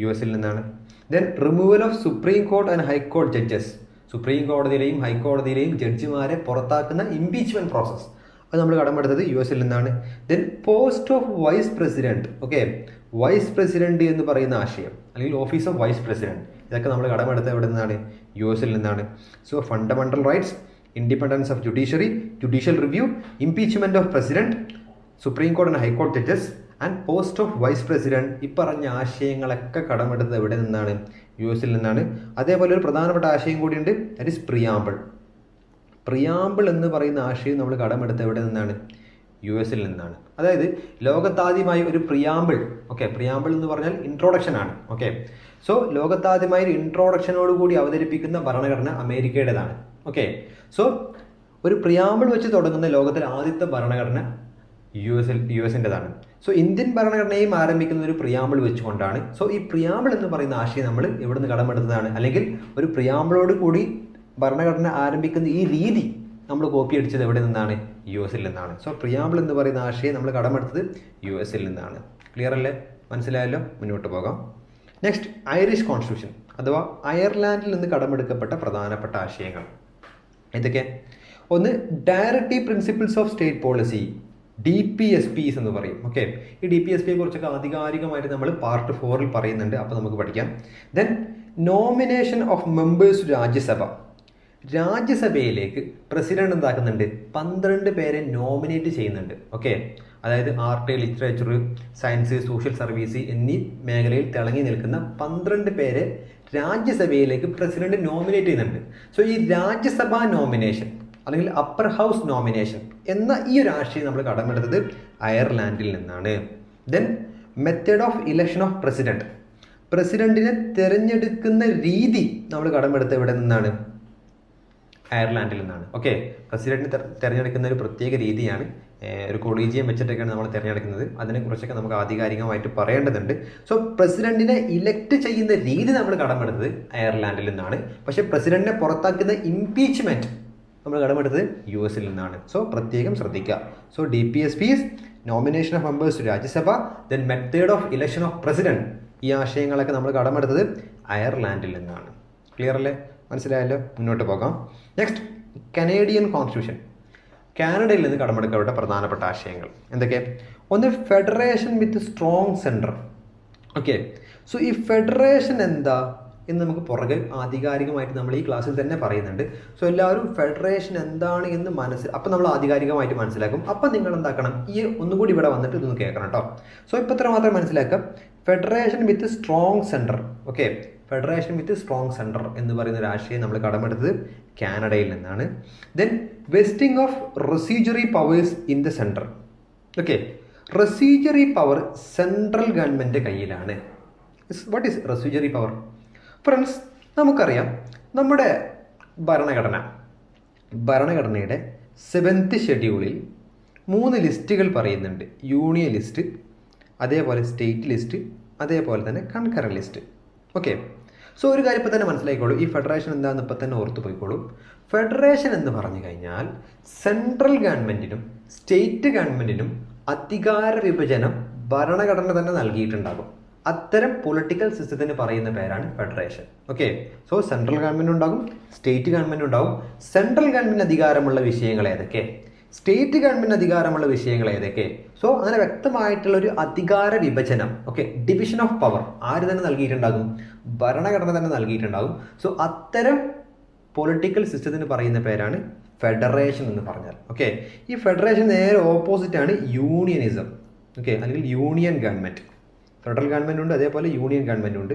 US നിന്നാണ്. Then removal of supreme court and high court judges. Supreme കോടതിയിലെയും ഹൈക്കോടതിയിലെയും ജഡ്ജിമാരെ പുറത്താക്കുന്ന ഇംപീച്ച്മെന്റ് പ്രോസസ്, അത് നമ്മൾ കടമെടുത്തത് US നിന്നാണ്. Then post of vice president. Okay, vice president എന്ന് പറയുന്ന ആശയം, അല്ലെങ്കിൽ ഓഫീസ് ഓഫ് വൈസ് പ്രസിഡന്റ്, ഇതൊക്കെ നമ്മൾ കടമെടുത്തത് എവിടെ നിന്നാണ്? US നിന്നാണ്. So fundamental rights, independence of judiciary, judicial review, impeachment of president, supreme court and high court judges and post of vice president, ഈ പറഞ്ഞ ആശയങ്ങളൊക്കെ കടമെടുത്തത് എവിടെ നിന്നാണ്? US-ൽ നിന്നാണ്. അതേപോലെ ഒരു പ്രധാനപ്പെട്ട ആശയം കൂടിയുണ്ട്, ദാറ്റ് ഈസ് പ്രിയാമ്പിൾ. പ്രിയാമ്പിൾ എന്ന് പറയുന്ന ആശയം നമ്മൾ കടമെടുത്തത് എവിടെ നിന്നാണ്? US-ൽ നിന്നാണ്. അതായത് ലോകത്താദ്യമായി ഒരു പ്രിയാമ്പിൾ, ഓക്കെ, പ്രിയാമ്പിൾ എന്ന് പറഞ്ഞാൽ ഇൻട്രോഡക്ഷൻ ആണ്. ഓക്കെ, സോ ലോകത്താദ്യമായി ഒരു ഇൻട്രോഡക്ഷനോട് കൂടി അവതരിപ്പിക്കുന്ന ഭരണഘടന അമേരിക്കയുടേതാണ്. ഓക്കെ, സോ ഒരു പ്രിയാമ്പിൾ വെച്ച് തുടങ്ങുന്ന ലോകത്തിലെ ആദ്യത്തെ ഭരണഘടന US-ൻ്റെതാണ്. സോ ഇന്ത്യൻ ഭരണഘടനയും ആരംഭിക്കുന്ന ഒരു പ്രിയാമ്പിൾ വെച്ചുകൊണ്ടാണ്. സോ ഈ പ്രിയാമ്പിൾ എന്ന് പറയുന്ന ആശയം നമ്മൾ എവിടുന്ന് കടമെടുത്തതാണ്, അല്ലെങ്കിൽ ഒരു പ്രിയാമ്പിളോട് കൂടി ഭരണഘടന ആരംഭിക്കുന്ന ഈ രീതി നമ്മൾ കോപ്പി അടിച്ചത് എവിടെ നിന്നാണ്? US-ൽ നിന്നാണ്. സോ പ്രിയാമ്പിൾ എന്ന് പറയുന്ന ആശയം നമ്മൾ കടമെടുത്തത് US-ൽ നിന്നാണ്. ക്ലിയർ അല്ലേ? മനസ്സിലായല്ലോ? മുന്നോട്ട് പോകാം. നെക്സ്റ്റ്, ഐറിഷ് കോൺസ്റ്റിറ്റ്യൂഷൻ അഥവാ അയർലാൻഡിൽ നിന്ന് കടമെടുക്കപ്പെട്ട പ്രധാനപ്പെട്ട ആശയങ്ങൾ ഇതൊക്കെ. ഒന്ന്, directive principles of state policy, DPSPs എന്ന് പറയും. ഓക്കെ, ഈ DPSPയെ കുറിച്ചൊക്കെ ആധികാരികമായിട്ട് നമ്മൾ പാർട്ട് 4-ൽ പറയുന്നുണ്ട്, അപ്പോൾ നമുക്ക് പഠിക്കാം. Then nomination of members Rajya Sabha, രാജ്യസഭയിലേക്ക് പ്രസിഡന്റ് എന്താക്കുന്നുണ്ട്? 12 പേരെ നോമിനേറ്റ് ചെയ്യുന്നുണ്ട്. ഓക്കെ, അതായത് art, literature, science, social service എന്നീ മേഖലയിൽ തിളങ്ങി നിൽക്കുന്ന 12 പേരെ രാജ്യസഭയിലേക്ക് പ്രസിഡന്റ് നോമിനേറ്റ് ചെയ്യുന്നുണ്ട്. സോ ഈ രാജ്യസഭാ നോമിനേഷൻ അല്ലെങ്കിൽ അപ്പർ ഹൗസ് നോമിനേഷൻ എന്ന ഈ ഒരു ആശയം നമ്മൾ കടമെടുത്തത് അയർലാൻഡിൽ നിന്നാണ്. Then method of election of president, പ്രസിഡന്റിനെ തിരഞ്ഞെടുക്കുന്ന രീതി നമ്മൾ കടമെടുത്തത് എവിടെ നിന്നാണ്? അയർലാൻഡിൽ നിന്നാണ്. ഓക്കെ, പ്രസിഡന്റിനെ തിരഞ്ഞെടുക്കുന്ന ഒരു പ്രത്യേക രീതിയാണ്, ഒരു കൊളീജിയം വെച്ചിട്ടൊക്കെയാണ് നമ്മൾ തിരഞ്ഞെടുക്കുന്നത്. അതിനെക്കുറിച്ചൊക്കെ നമുക്ക് ആധികാരികമായിട്ട് പറയേണ്ടതുണ്ട്. സോ പ്രസിഡന്റിനെ ഇലക്ട് ചെയ്യുന്ന രീതി നമ്മൾ കടമെടുത്തത് അയർലാൻഡിൽ നിന്നാണ്. പക്ഷേ പ്രസിഡന്റിനെ പുറത്താക്കുന്ന ഇംപീച്ച്മെന്റ് നമ്മൾ കടമെടുത്തത് US-ൽ നിന്നാണ്. സോ പ്രത്യേകം ശ്രദ്ധിക്കുക. So DPSPs, nomination of members Rajya Sabha, then method of election of president, ഈ ആശയങ്ങളൊക്കെ നമ്മൾ കടമെടുത്തത് അയർലാൻഡിൽ നിന്നാണ്. ക്ലിയർ അല്ലേ? മനസ്സിലായല്ലോ? മുന്നോട്ട് പോകാം. നെക്സ്റ്റ്, കനേഡിയൻ കോൺസ്റ്റിറ്റ്യൂഷൻ, കാനഡയിൽ നിന്ന് കടമെടുക്കപ്പെട്ട പ്രധാനപ്പെട്ട ആശയങ്ങൾ എന്തൊക്കെ? ഒന്ന്, federation with strong centre. Okay, so ഈ ഫെഡറേഷൻ എന്താ എന്ന് നമുക്ക് പുറകെ ആധികാരികമായിട്ട് നമ്മൾ ഈ ക്ലാസ്സിൽ തന്നെ പറയുന്നുണ്ട്. സോ എല്ലാവരും ഫെഡറേഷൻ എന്താണ് എന്ന് അപ്പം നമ്മൾ ആധികാരികമായിട്ട് മനസ്സിലാക്കും. അപ്പം നിങ്ങൾ എന്താക്കണം? ഈ ഒന്നുകൂടി ഇവിടെ വന്നിട്ട് ഇതൊന്ന് കേൾക്കണം കേട്ടോ. സോ ഇപ്പം ഇത്ര മാത്രം മനസ്സിലാക്കാം. Federation with strong centre. Okay, federation with strong centre എന്ന് പറയുന്ന ഒരു ആശയം നമ്മൾ കടമെടുത്തത് കാനഡയിൽ നിന്നാണ്. Then vesting of residuary powers in the centre. Okay, residuary power central government കയ്യിലാണ്. What is residuary power? Friends, നമുക്കറിയാം നമ്മുടെ ഭരണഘടനയുടെ 7th ഷെഡ്യൂളിൽ 3 ലിസ്റ്റുകൾ പറയുന്നുണ്ട്. യൂണിയൻ ലിസ്റ്റ്, അതേപോലെ സ്റ്റേറ്റ് ലിസ്റ്റ്, അതേപോലെ തന്നെ കൺകറന്റ് ലിസ്റ്റ്. ഓക്കെ, സോ ഒരു കാര്യം ഇപ്പം തന്നെ മനസ്സിലാക്കിക്കോളൂ. ഈ ഫെഡറേഷൻ എന്താണെന്ന് ഇപ്പം തന്നെ ഓർത്ത് പോയിക്കോളൂ. ഫെഡറേഷൻ എന്ന് പറഞ്ഞു കഴിഞ്ഞാൽ സെൻട്രൽ ഗവൺമെൻറ്റിനും സ്റ്റേറ്റ് ഗവൺമെൻറ്റിനും അധികാര വിഭജനം ഭരണഘടന തന്നെ നൽകിയിട്ടുണ്ടാകും. അത്തരം പൊളിറ്റിക്കൽ സിസ്റ്റത്തിന് പറയുന്ന പേരാണ് federation. Okay, so central government ഉണ്ടാകും, സ്റ്റേറ്റ് ഗവൺമെൻറ് ഉണ്ടാകും. സെൻട്രൽ ഗവൺമെൻറ് അധികാരമുള്ള വിഷയങ്ങൾ ഏതൊക്കെ, സ്റ്റേറ്റ് ഗവൺമെൻറ് അധികാരമുള്ള വിഷയങ്ങൾ ഏതൊക്കെ. സോ അങ്ങനെ വ്യക്തമായിട്ടുള്ള ഒരു അധികാര വിഭജനം, ഓക്കെ, ഡിവിഷൻ ഓഫ് പവർ ആര് തന്നെ നൽകിയിട്ടുണ്ടാകും? ഭരണഘടന തന്നെ നൽകിയിട്ടുണ്ടാകും. സോ അത്തരം പൊളിറ്റിക്കൽ സിസ്റ്റത്തിന് പറയുന്ന പേരാണ് ഫെഡറേഷൻ എന്ന് പറഞ്ഞാൽ. ഓക്കെ, ഈ ഫെഡറേഷൻ നേരെ ഓപ്പോസിറ്റാണ് യൂണിയനിസം. ഓക്കെ, അല്ലെങ്കിൽ യൂണിയൻ ഗവൺമെൻറ്. ഫെഡറൽ ഗവൺമെൻറ് ഉണ്ട്, അതേപോലെ യൂണിയൻ ഗവൺമെൻറ് ഉണ്ട്.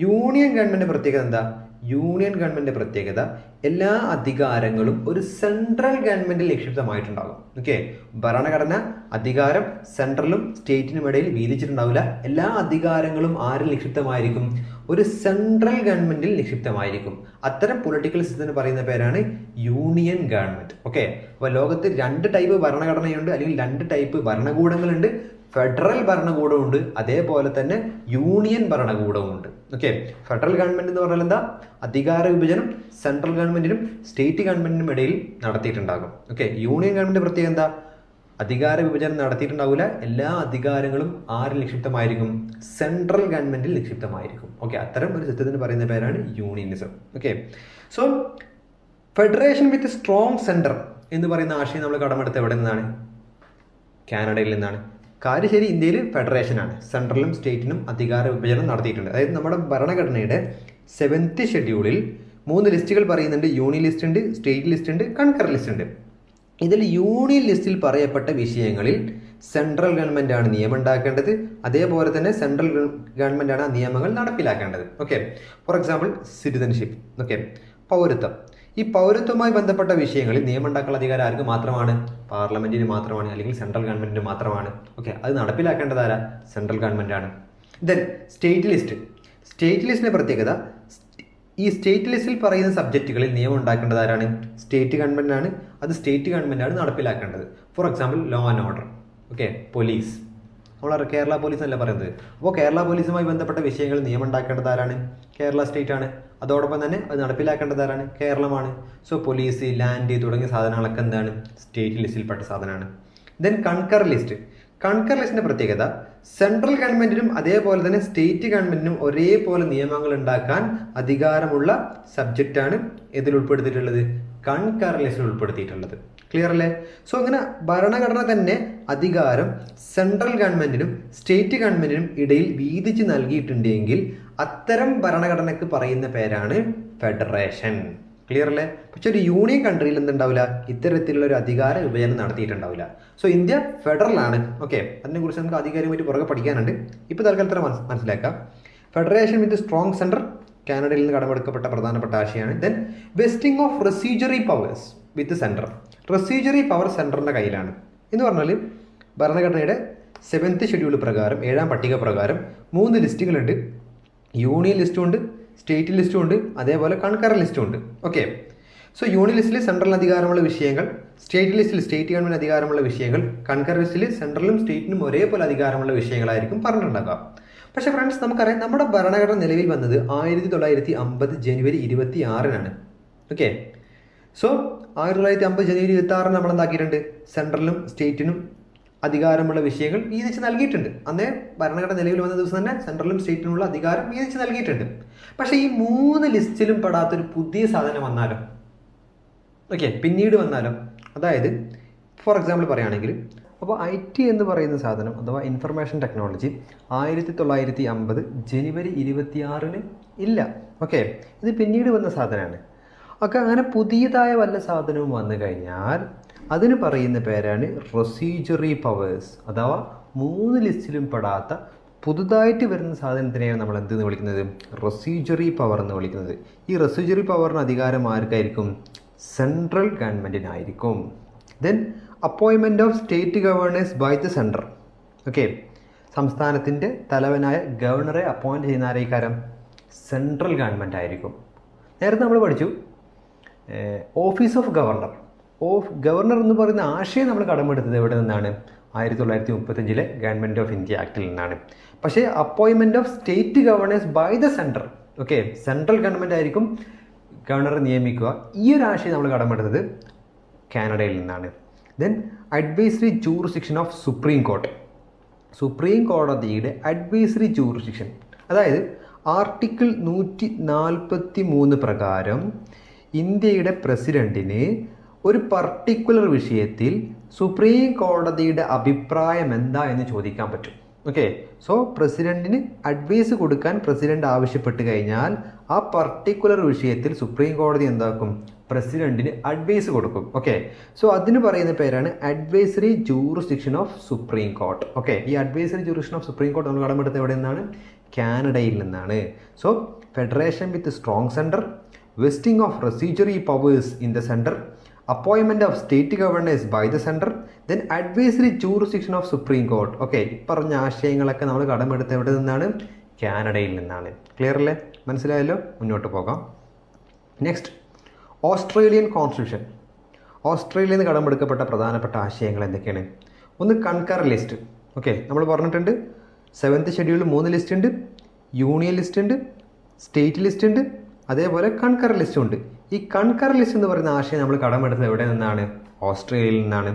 യൂണിയൻ ഗവൺമെൻറ് പ്രത്യേകത എന്താ? യൂണിയൻ ഗവൺമെൻറ് പ്രത്യേകത എല്ലാ അധികാരങ്ങളും ഒരു സെൻട്രൽ ഗവൺമെൻറ്റിൽ നിക്ഷിപ്തമായിട്ടുണ്ടാകും. ഓക്കെ, ഭരണഘടന അധികാരം സെൻട്രലും സ്റ്റേറ്റിനും ഇടയിൽ വീതിച്ചിട്ടുണ്ടാവില്ല. എല്ലാ അധികാരങ്ങളും ആരിൽ നിക്ഷിപ്തമായിരിക്കും? ഒരു സെൻട്രൽ ഗവൺമെൻറ്റിൽ നിക്ഷിപ്തമായിരിക്കും. അത്തരം പൊളിറ്റിക്കൽ സിസ്റ്റത്തിന് പറയുന്ന പേരാണ് യൂണിയൻ ഗവൺമെൻറ്. ഓക്കെ, അപ്പോൾ ലോകത്ത് 2 ടൈപ്പ് ഭരണഘടനയുണ്ട്, അല്ലെങ്കിൽ 2 ടൈപ്പ് ഭരണകൂടങ്ങളുണ്ട്. ഫെഡറൽ ഭരണകൂടമുണ്ട്, അതേപോലെ തന്നെ യൂണിയൻ ഭരണകൂടമുണ്ട്. ഓക്കെ, ഫെഡറൽ ഗവൺമെൻറ് എന്ന് പറഞ്ഞാൽ എന്താ? അധികാര വിഭജനം സെൻട്രൽ ഗവൺമെൻറ്റിനും സ്റ്റേറ്റ് ഗവൺമെൻറ്റിനും ഇടയിൽ നടത്തിയിട്ടുണ്ടാകും. ഓക്കെ, യൂണിയൻ ഗവൺമെൻറ് പ്രത്യേകം എന്താ? അധികാര വിഭജനം നടത്തിയിട്ടുണ്ടാവില്ല. എല്ലാ അധികാരങ്ങളും ആരിൽ നിക്ഷിപ്തമായിരിക്കും? സെൻട്രൽ ഗവൺമെൻറ്റിൽ നിക്ഷിപ്തമായിരിക്കും. ഓക്കെ, അത്തരം ഒരു സിസ്റ്റത്തിന് പറയുന്ന പേരാണ് unionism. Okay, so federation with strong centre എന്ന് പറയുന്ന ആശയം നമ്മൾ കടമെടുത്ത് എവിടെ നിന്നാണ്? കാനഡയിൽ നിന്നാണ്. കാര്യം ശരി, ഇന്ത്യയിൽ ഫെഡറേഷനാണ്, സെൻട്രലും സ്റ്റേറ്റിനും അധികാര വിഭജനം നടത്തിയിട്ടുണ്ട്. അതായത് നമ്മുടെ ഭരണഘടനയുടെ 7th ഷെഡ്യൂളിൽ 3 ലിസ്റ്റുകൾ പറയുന്നുണ്ട്. യൂണിയൻ ലിസ്റ്റ് ഉണ്ട്, സ്റ്റേറ്റ് ലിസ്റ്റ് ഉണ്ട്, കൺകറന്റ് ലിസ്റ്റ് ഉണ്ട്. ഇതിൽ യൂണിയൻ ലിസ്റ്റിൽ പറയപ്പെട്ട വിഷയങ്ങളിൽ സെൻട്രൽ ഗവൺമെൻറ് ആണ് നിയമം ഉണ്ടാക്കേണ്ടത്, അതേപോലെ തന്നെ സെൻട്രൽ ഗവൺമെൻറ് ആണ് ആ നിയമങ്ങൾ നടപ്പിലാക്കേണ്ടത്. Okay, for example citizenship. Okay, പൗരത്വം. ഈ പൗരത്വവുമായി ബന്ധപ്പെട്ട വിഷയങ്ങളിൽ നിയമം ഉണ്ടാക്കാനുള്ള അധികാരം ആർക്ക് മാത്രമാണ്? പാർലമെന്റിന് മാത്രമാണ്, അല്ലെങ്കിൽ സെൻട്രൽ ഗവൺമെന്റിന് മാത്രമാണ്. ഓക്കെ, അത് നടപ്പിലാക്കേണ്ടത് ആരാ? സെൻട്രൽ ഗവൺമെന്റ് ആണ്. Then state list. സ്റ്റേറ്റ് ലിസ്റ്റിന്റെ പ്രത്യേകത, ഈ സ്റ്റേറ്റ് ലിസ്റ്റിൽ പറയുന്ന സബ്ജക്റ്റുകളിൽ നിയമം ഉണ്ടാക്കേണ്ടത് ആരാണ്? സ്റ്റേറ്റ് ഗവൺമെന്റ് ആണ്. അത് സ്റ്റേറ്റ് ഗവൺമെന്റ് ആണ് നടപ്പിലാക്കേണ്ടത്. For example law and order. Okay, police. നമ്മൾ കേരള പോലീസ് അല്ല പറയുന്നത്. അപ്പോൾ കേരള പോലീസുമായി ബന്ധപ്പെട്ട വിഷയങ്ങൾ നിയമം ഉണ്ടാക്കേണ്ടത് ആരാണ്? കേരള സ്റ്റേറ്റ് ആണ്. അതോടൊപ്പം തന്നെ അത് നടപ്പിലാക്കേണ്ടത് ആരാണ്? കേരളമാണ്. സോ പോലീസ്, ലാൻഡ് തുടങ്ങിയ സാധനങ്ങളൊക്കെ എന്താണ്? സ്റ്റേറ്റ് ലിസ്റ്റിൽപ്പെട്ട സാധനമാണ്. Then കൺകർ list. കൺകർ ലിസ്റ്റിന്റെ പ്രത്യേകത, സെൻട്രൽ ഗവൺമെന്റിനും അതേപോലെ തന്നെ സ്റ്റേറ്റ് ഗവൺമെന്റിനും ഒരേപോലെ നിയമങ്ങൾ ഉണ്ടാക്കാൻ അധികാരമുള്ള സബ്ജക്റ്റാണ് ഇതിൽ ഉൾപ്പെടുത്തിയിട്ടുള്ളത്, കൺകർ ലിസ്റ്റിൽ ഉൾപ്പെടുത്തിയിട്ടുള്ളത്. ക്ലിയർ അല്ലേ? സോ അങ്ങനെ ഭരണഘടന തന്നെ അധികാരം സെൻട്രൽ ഗവൺമെന്റിനും സ്റ്റേറ്റ് ഗവൺമെന്റിനും ഇടയിൽ വീതിച്ച് നൽകിയിട്ടുണ്ടെങ്കിൽ അത്തരം ഭരണഘടനയ്ക്ക് പറയുന്ന പേരാണ് ഫെഡറേഷൻ. ക്ലിയർ അല്ലേ? പക്ഷെ ഒരു യൂണിയൻ കൺട്രിയിൽ എന്തുണ്ടാവില്ല? ഇത്തരത്തിലുള്ള ഒരു അധികാര വിഭജനം നടത്തിയിട്ടുണ്ടാവില്ല. സോ ഇന്ത്യ ഫെഡറൽ ആണ്. ഓക്കെ, അതിനെക്കുറിച്ച് നമുക്ക് ആധികാരികമായിട്ട് പുറകെ പഠിക്കാനുണ്ട്. ഇപ്പോൾ തൽക്കാലം മനസ്സിലാക്കാം. ഫെഡറേഷൻ വിത്ത് സ്ട്രോങ് സെൻറ്റർ കാനഡയിൽ നിന്ന് കടമെടുക്കപ്പെട്ട പ്രധാനപ്പെട്ട ആശയമാണ്. Then vesting of residuary powers with centre. Residuary power സെൻറ്ററിൻ്റെ കയ്യിലാണ് എന്ന് പറഞ്ഞാൽ ഭരണഘടനയുടെ 7th ഷെഡ്യൂൾ പ്രകാരം, 7ാം പട്ടിക പ്രകാരം 3 ലിസ്റ്റുകളുണ്ട്. യൂണിയൻ ലിസ്റ്റും ഉണ്ട്, സ്റ്റേറ്റ് ലിസ്റ്റും ഉണ്ട്, അതേപോലെ കൺകറന്റ് ലിസ്റ്റും ഉണ്ട്. ഓക്കെ, സോ യൂണിയൻ ലിസ്റ്റിൽ സെൻട്രൽ അധികാരമുള്ള വിഷയങ്ങൾ, സ്റ്റേറ്റ് ലിസ്റ്റിൽ സ്റ്റേറ്റ് ഗവൺമെന്റ് അധികാരമുള്ള വിഷയങ്ങൾ, കൺകറന്റ് ലിസ്റ്റിൽ സെൻട്രലും സ്റ്റേറ്റിനും ഒരേപോലെ അധികാരമുള്ള വിഷയങ്ങളായിരിക്കും പറഞ്ഞിട്ടുണ്ടാക്കുക. പക്ഷേ ഫ്രണ്ട്സ്, നമുക്കറിയാം നമ്മുടെ ഭരണഘടന നിലവിൽ വന്നത് 1950 ജനുവരി 26-നാണ്. ഓക്കെ, സോ 1950 ജനുവരി 26 നമ്മൾ എന്താക്കിയിട്ടുണ്ട്? സെൻട്രലും സ്റ്റേറ്റിനും അധികാരമുള്ള വിഷയങ്ങൾ വീതിച്ച് നൽകിയിട്ടുണ്ട്. അന്നേ ഭരണഘടന നിലവിൽ വന്ന ദിവസം തന്നെ സെൻട്രലും സ്റ്റേറ്റിനുമുള്ള അധികാരം വീതിച്ച് നൽകിയിട്ടുണ്ട്. പക്ഷേ ഈ 3 ലിസ്റ്റിലും പെടാത്തൊരു പുതിയ സാധനം വന്നാലോ? ഓക്കെ, പിന്നീട് വന്നാലോ? അതായത് ഫോർ എക്സാമ്പിൾ പറയുകയാണെങ്കിൽ, അപ്പോൾ IT എന്ന് പറയുന്ന സാധനം അഥവാ ഇൻഫർമേഷൻ ടെക്നോളജി 1950 ജനുവരി 26-ന് ഇല്ല. ഓക്കെ, ഇത് പിന്നീട് വന്ന സാധനമാണ്. ഒക്കെ അങ്ങനെ പുതിയതായ വല്ല സാധനവും വന്നു കഴിഞ്ഞാൽ അതിന് പറയുന്ന പേരാണ് റെസ്യൂജറി പവേഴ്സ്. അഥവാ 3 ലിസ്റ്റിലും പെടാത്ത പുതുതായിട്ട് വരുന്ന സാധനത്തിനെയാണ് നമ്മൾ എന്തെന്ന് വിളിക്കുന്നത്? റെസ്യൂജറി പവർ എന്ന് വിളിക്കുന്നത്. ഈ റെസ്യൂജറി പവറിന് അധികാരം ആർക്കായിരിക്കും? സെൻട്രൽ ഗവൺമെൻറ്റിനായിരിക്കും. Then appointment of state governors by the central. Okay, സംസ്ഥാനത്തിൻ്റെ തലവനായ ഗവർണറെ അപ്പോയിൻറ്റ് ചെയ്യുന്ന ആരേക്കാരം? സെൻട്രൽ ഗവൺമെൻറ് ആയിരിക്കും. നേരത്തെ നമ്മൾ പഠിച്ചു ഓഫീസ് ഓഫ് ഗവർണർ. ഗവർണർ എന്ന് പറയുന്ന ആശയം നമ്മൾ കടമെടുത്തത് എവിടെ നിന്നാണ്? 1935 ഗവൺമെൻറ് ഓഫ് ഇന്ത്യ ആക്ടിൽ നിന്നാണ്. പക്ഷേ appointment of state governors by the central. Okay, central government ആയിരിക്കും ഗവർണറെ നിയമിക്കുക. ഈ ഒരു ആശയം നമ്മൾ കടമെടുത്തത് കാനഡയിൽ നിന്നാണ്. Then advisory jurisdiction of supreme court. Supreme കോടതിയുടെ അഡ്വൈസറി ജൂറിസ്ഡിക്ഷൻ, അതായത് ആർട്ടിക്കിൾ 143 പ്രകാരം ഇന്ത്യയുടെ പ്രസിഡന്റിന് ഒരു പർട്ടിക്കുലർ വിഷയത്തിൽ സുപ്രീം കോടതിയുടെ അഭിപ്രായം എന്താ എന്ന് ചോദിക്കാൻ പറ്റും. ഓക്കെ, സോ പ്രസിഡന്റിന് അഡ്വൈസ് കൊടുക്കാൻ പ്രസിഡന്റ് ആവശ്യപ്പെട്ട് കഴിഞ്ഞാൽ ആ പർട്ടിക്കുലർ വിഷയത്തിൽ സുപ്രീം കോടതി എന്താക്കും? പ്രസിഡന്റിന് അഡ്വൈസ് കൊടുക്കും. ഓക്കെ, സോ അതിന് പറയുന്ന പേരാണ് advisory jurisdiction of supreme court. Okay, ഈ advisory jurisdiction of supreme court നമ്മൾ കടമെടുത്ത് എവിടെ നിന്നാണ്? കാനഡയിൽ നിന്നാണ്. So federation with strong centre, vesting of residuary powers in the centre, appointment of state governors by the centre, then advisory jurisdiction of supreme court. Okay, ഈ പറഞ്ഞ ആശയങ്ങളൊക്കെ നമ്മൾ കടമെടുത്ത് എവിടെ നിന്നാണ്? കാനഡയിൽ നിന്നാണ്. ക്ലിയർ അല്ലേ? മനസ്സിലായല്ലോ? മുന്നോട്ട് പോകാം. Next, Australian constitution. ഓസ്ട്രേലിയയിൽ നിന്ന് കടമെടുക്കപ്പെട്ട പ്രധാനപ്പെട്ട ആശയങ്ങൾ എന്തൊക്കെയാണ്? ഒന്ന് കൺകർ ലിസ്റ്റ്. ഓക്കെ, നമ്മൾ പറഞ്ഞിട്ടുണ്ട് 7th ഷെഡ്യൂളിൽ 3 ലിസ്റ്റ് ഉണ്ട്, യൂണിയൻ ലിസ്റ്റ് ഉണ്ട്, സ്റ്റേറ്റ് ലിസ്റ്റ് ഉണ്ട്, അതേപോലെ കൺകർ ലിസ്റ്റും ഉണ്ട്. ഈ കൺകർ ലിസ്റ്റ് എന്ന് പറയുന്ന ആശയം നമ്മൾ കടമെടുത്തത് എവിടെ നിന്നാണ്? ഓസ്ട്രേലിയയിൽ നിന്നാണ്.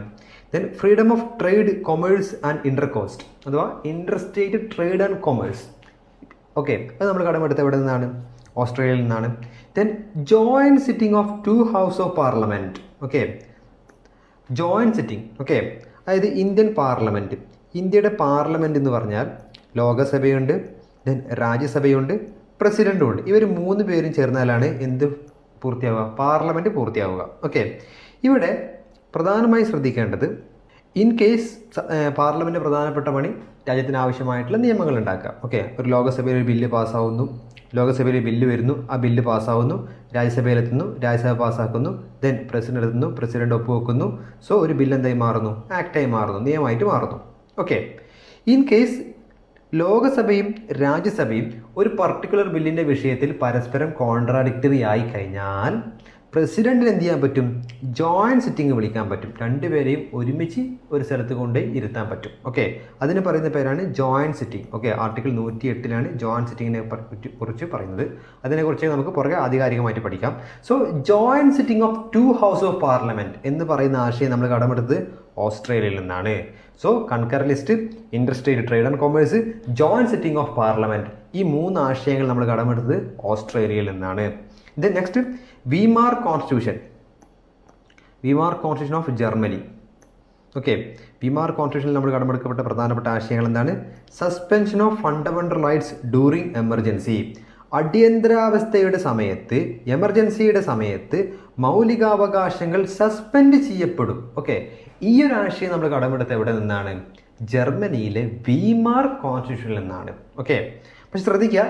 Then freedom of trade, commerce and intercourse അഥവാ interstate trade and commerce. Okay, അത് നമ്മൾ കടമെടുത്തത് എവിടെ നിന്നാണ്? ഓസ്ട്രേലിയയിൽ നിന്നാണ്. Then joint sitting of 2 house of parliament. Okay, joint sitting. Okay, അതായത് ഇന്ത്യൻ പാർലമെൻറ്റ്, ഇന്ത്യയുടെ പാർലമെൻറ്റ് എന്ന് പറഞ്ഞാൽ ലോകസഭയുണ്ട്, ദെൻ രാജ്യസഭയുണ്ട്, പ്രസിഡൻറ്റും ഉണ്ട്. ഇവർ 3 പേരും ചേർന്നാലാണ് എന്ത് പൂർത്തിയാവുക? പാർലമെൻറ്റ് പൂർത്തിയാവുക. ഓക്കെ, ഇവിടെ പ്രധാനമായി ശ്രദ്ധിക്കേണ്ടത് ഇൻ കേസ് പാർലമെൻറ്റ് പ്രധാനപ്പെട്ട പണി രാജ്യത്തിന് ആവശ്യമായിട്ടുള്ള നിയമങ്ങൾ ഉണ്ടാക്കുക. ഓക്കെ, ഒരു ലോകസഭയിൽ ഒരു ബില്ല് പാസ്സാവുന്നു, ലോകസഭയിൽ ബില്ല് വരുന്നു, ആ ബില്ല് പാസ്സാവുന്നു, രാജ്യസഭയിലെത്തുന്നു, രാജ്യസഭ പാസ്സാക്കുന്നു, ദെൻ പ്രസിഡന്റ് എത്തുന്നു, പ്രസിഡന്റ് ഒപ്പുവെക്കുന്നു. സോ ഒരു ബില്ല് എന്തായി മാറുന്നു? ആക്റ്റായി മാറുന്നു, നിയമമായിട്ട് മാറുന്നു. ഓക്കെ, ഇൻ കേസ് ലോകസഭയും രാജ്യസഭയും ഒരു പർട്ടിക്കുലർ ബില്ലിൻ്റെ വിഷയത്തിൽ പരസ്പരം കോൺട്രാഡിക്ടറി ആയി കഴിഞ്ഞാൽ പ്രസിഡന്റിന് എന്ത് ചെയ്യാൻ പറ്റും? ജോയിൻറ്റ് സിറ്റിംഗ് വിളിക്കാൻ പറ്റും. രണ്ടുപേരെയും ഒരുമിച്ച് ഒരു സ്ഥലത്ത് കൊണ്ട് ഇരുത്താൻ പറ്റും. ഓക്കെ, അതിന് പറയുന്ന പേരാണ് joint sitting. Okay, article 108 joint സിറ്റിങ്ങിനെ കുറിച്ച് പറയുന്നത്. അതിനെക്കുറിച്ച് നമുക്ക് പുറകെ ആധികാരികമായിട്ട് പഠിക്കാം. So joint sitting of 2 house of parliament എന്ന് പറയുന്ന ആശയം നമ്മൾ കടമെടുത്തത് ഓസ്ട്രേലിയയിൽ നിന്നാണ്. So concurrent list, interstate trade and commerce, joint sitting of parliament, ഈ 3 ആശയങ്ങൾ നമ്മൾ കടമെടുത്തത് ഓസ്ട്രേലിയയിൽ നിന്നാണ്. Then next Weimar constitution of Germany. Okay, Weimar കോൺസ്റ്റിറ്റ്യൂഷനിൽ നമ്മൾ കടമെടുക്കപ്പെട്ട പ്രധാനപ്പെട്ട ആശയങ്ങൾ എന്താണ്? Suspension of fundamental rights during emergency. അടിയന്തരാവസ്ഥയുടെ സമയത്ത്, എമർജൻസിയുടെ സമയത്ത് മൗലികാവകാശങ്ങൾ സസ്പെൻഡ് ചെയ്യപ്പെടും. ഓക്കെ, ഈ ഒരു ആശയം നമ്മൾ കടമെടുത്ത് എവിടെ നിന്നാണ്? ജർമ്മനിയിലെ വീമാർ കോൺസ്റ്റിറ്റ്യൂഷനിൽ നിന്നാണ്. ഓക്കെ, പക്ഷെ ശ്രദ്ധിക്കുക,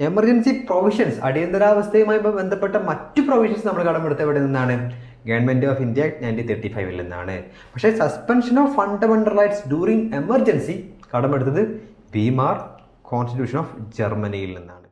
എമർജൻസി പ്രൊവിഷൻസ്, അടിയന്തരാവസ്ഥയുമായി ബന്ധപ്പെട്ട മറ്റു പ്രൊവിഷൻസ് നമ്മൾ കടമെടുത്ത് എവിടെ നിന്നാണ്? ഗവൺമെന്റ് ഓഫ് ഇന്ത്യ 1935 നിന്നാണ്. പക്ഷേ suspension of fundamental rights during emergency കടമെടുത്തത് വീമാർ കോൺസ്റ്റിറ്റ്യൂഷൻ ഓഫ് ജർമ്മനിയിൽ നിന്നാണ്.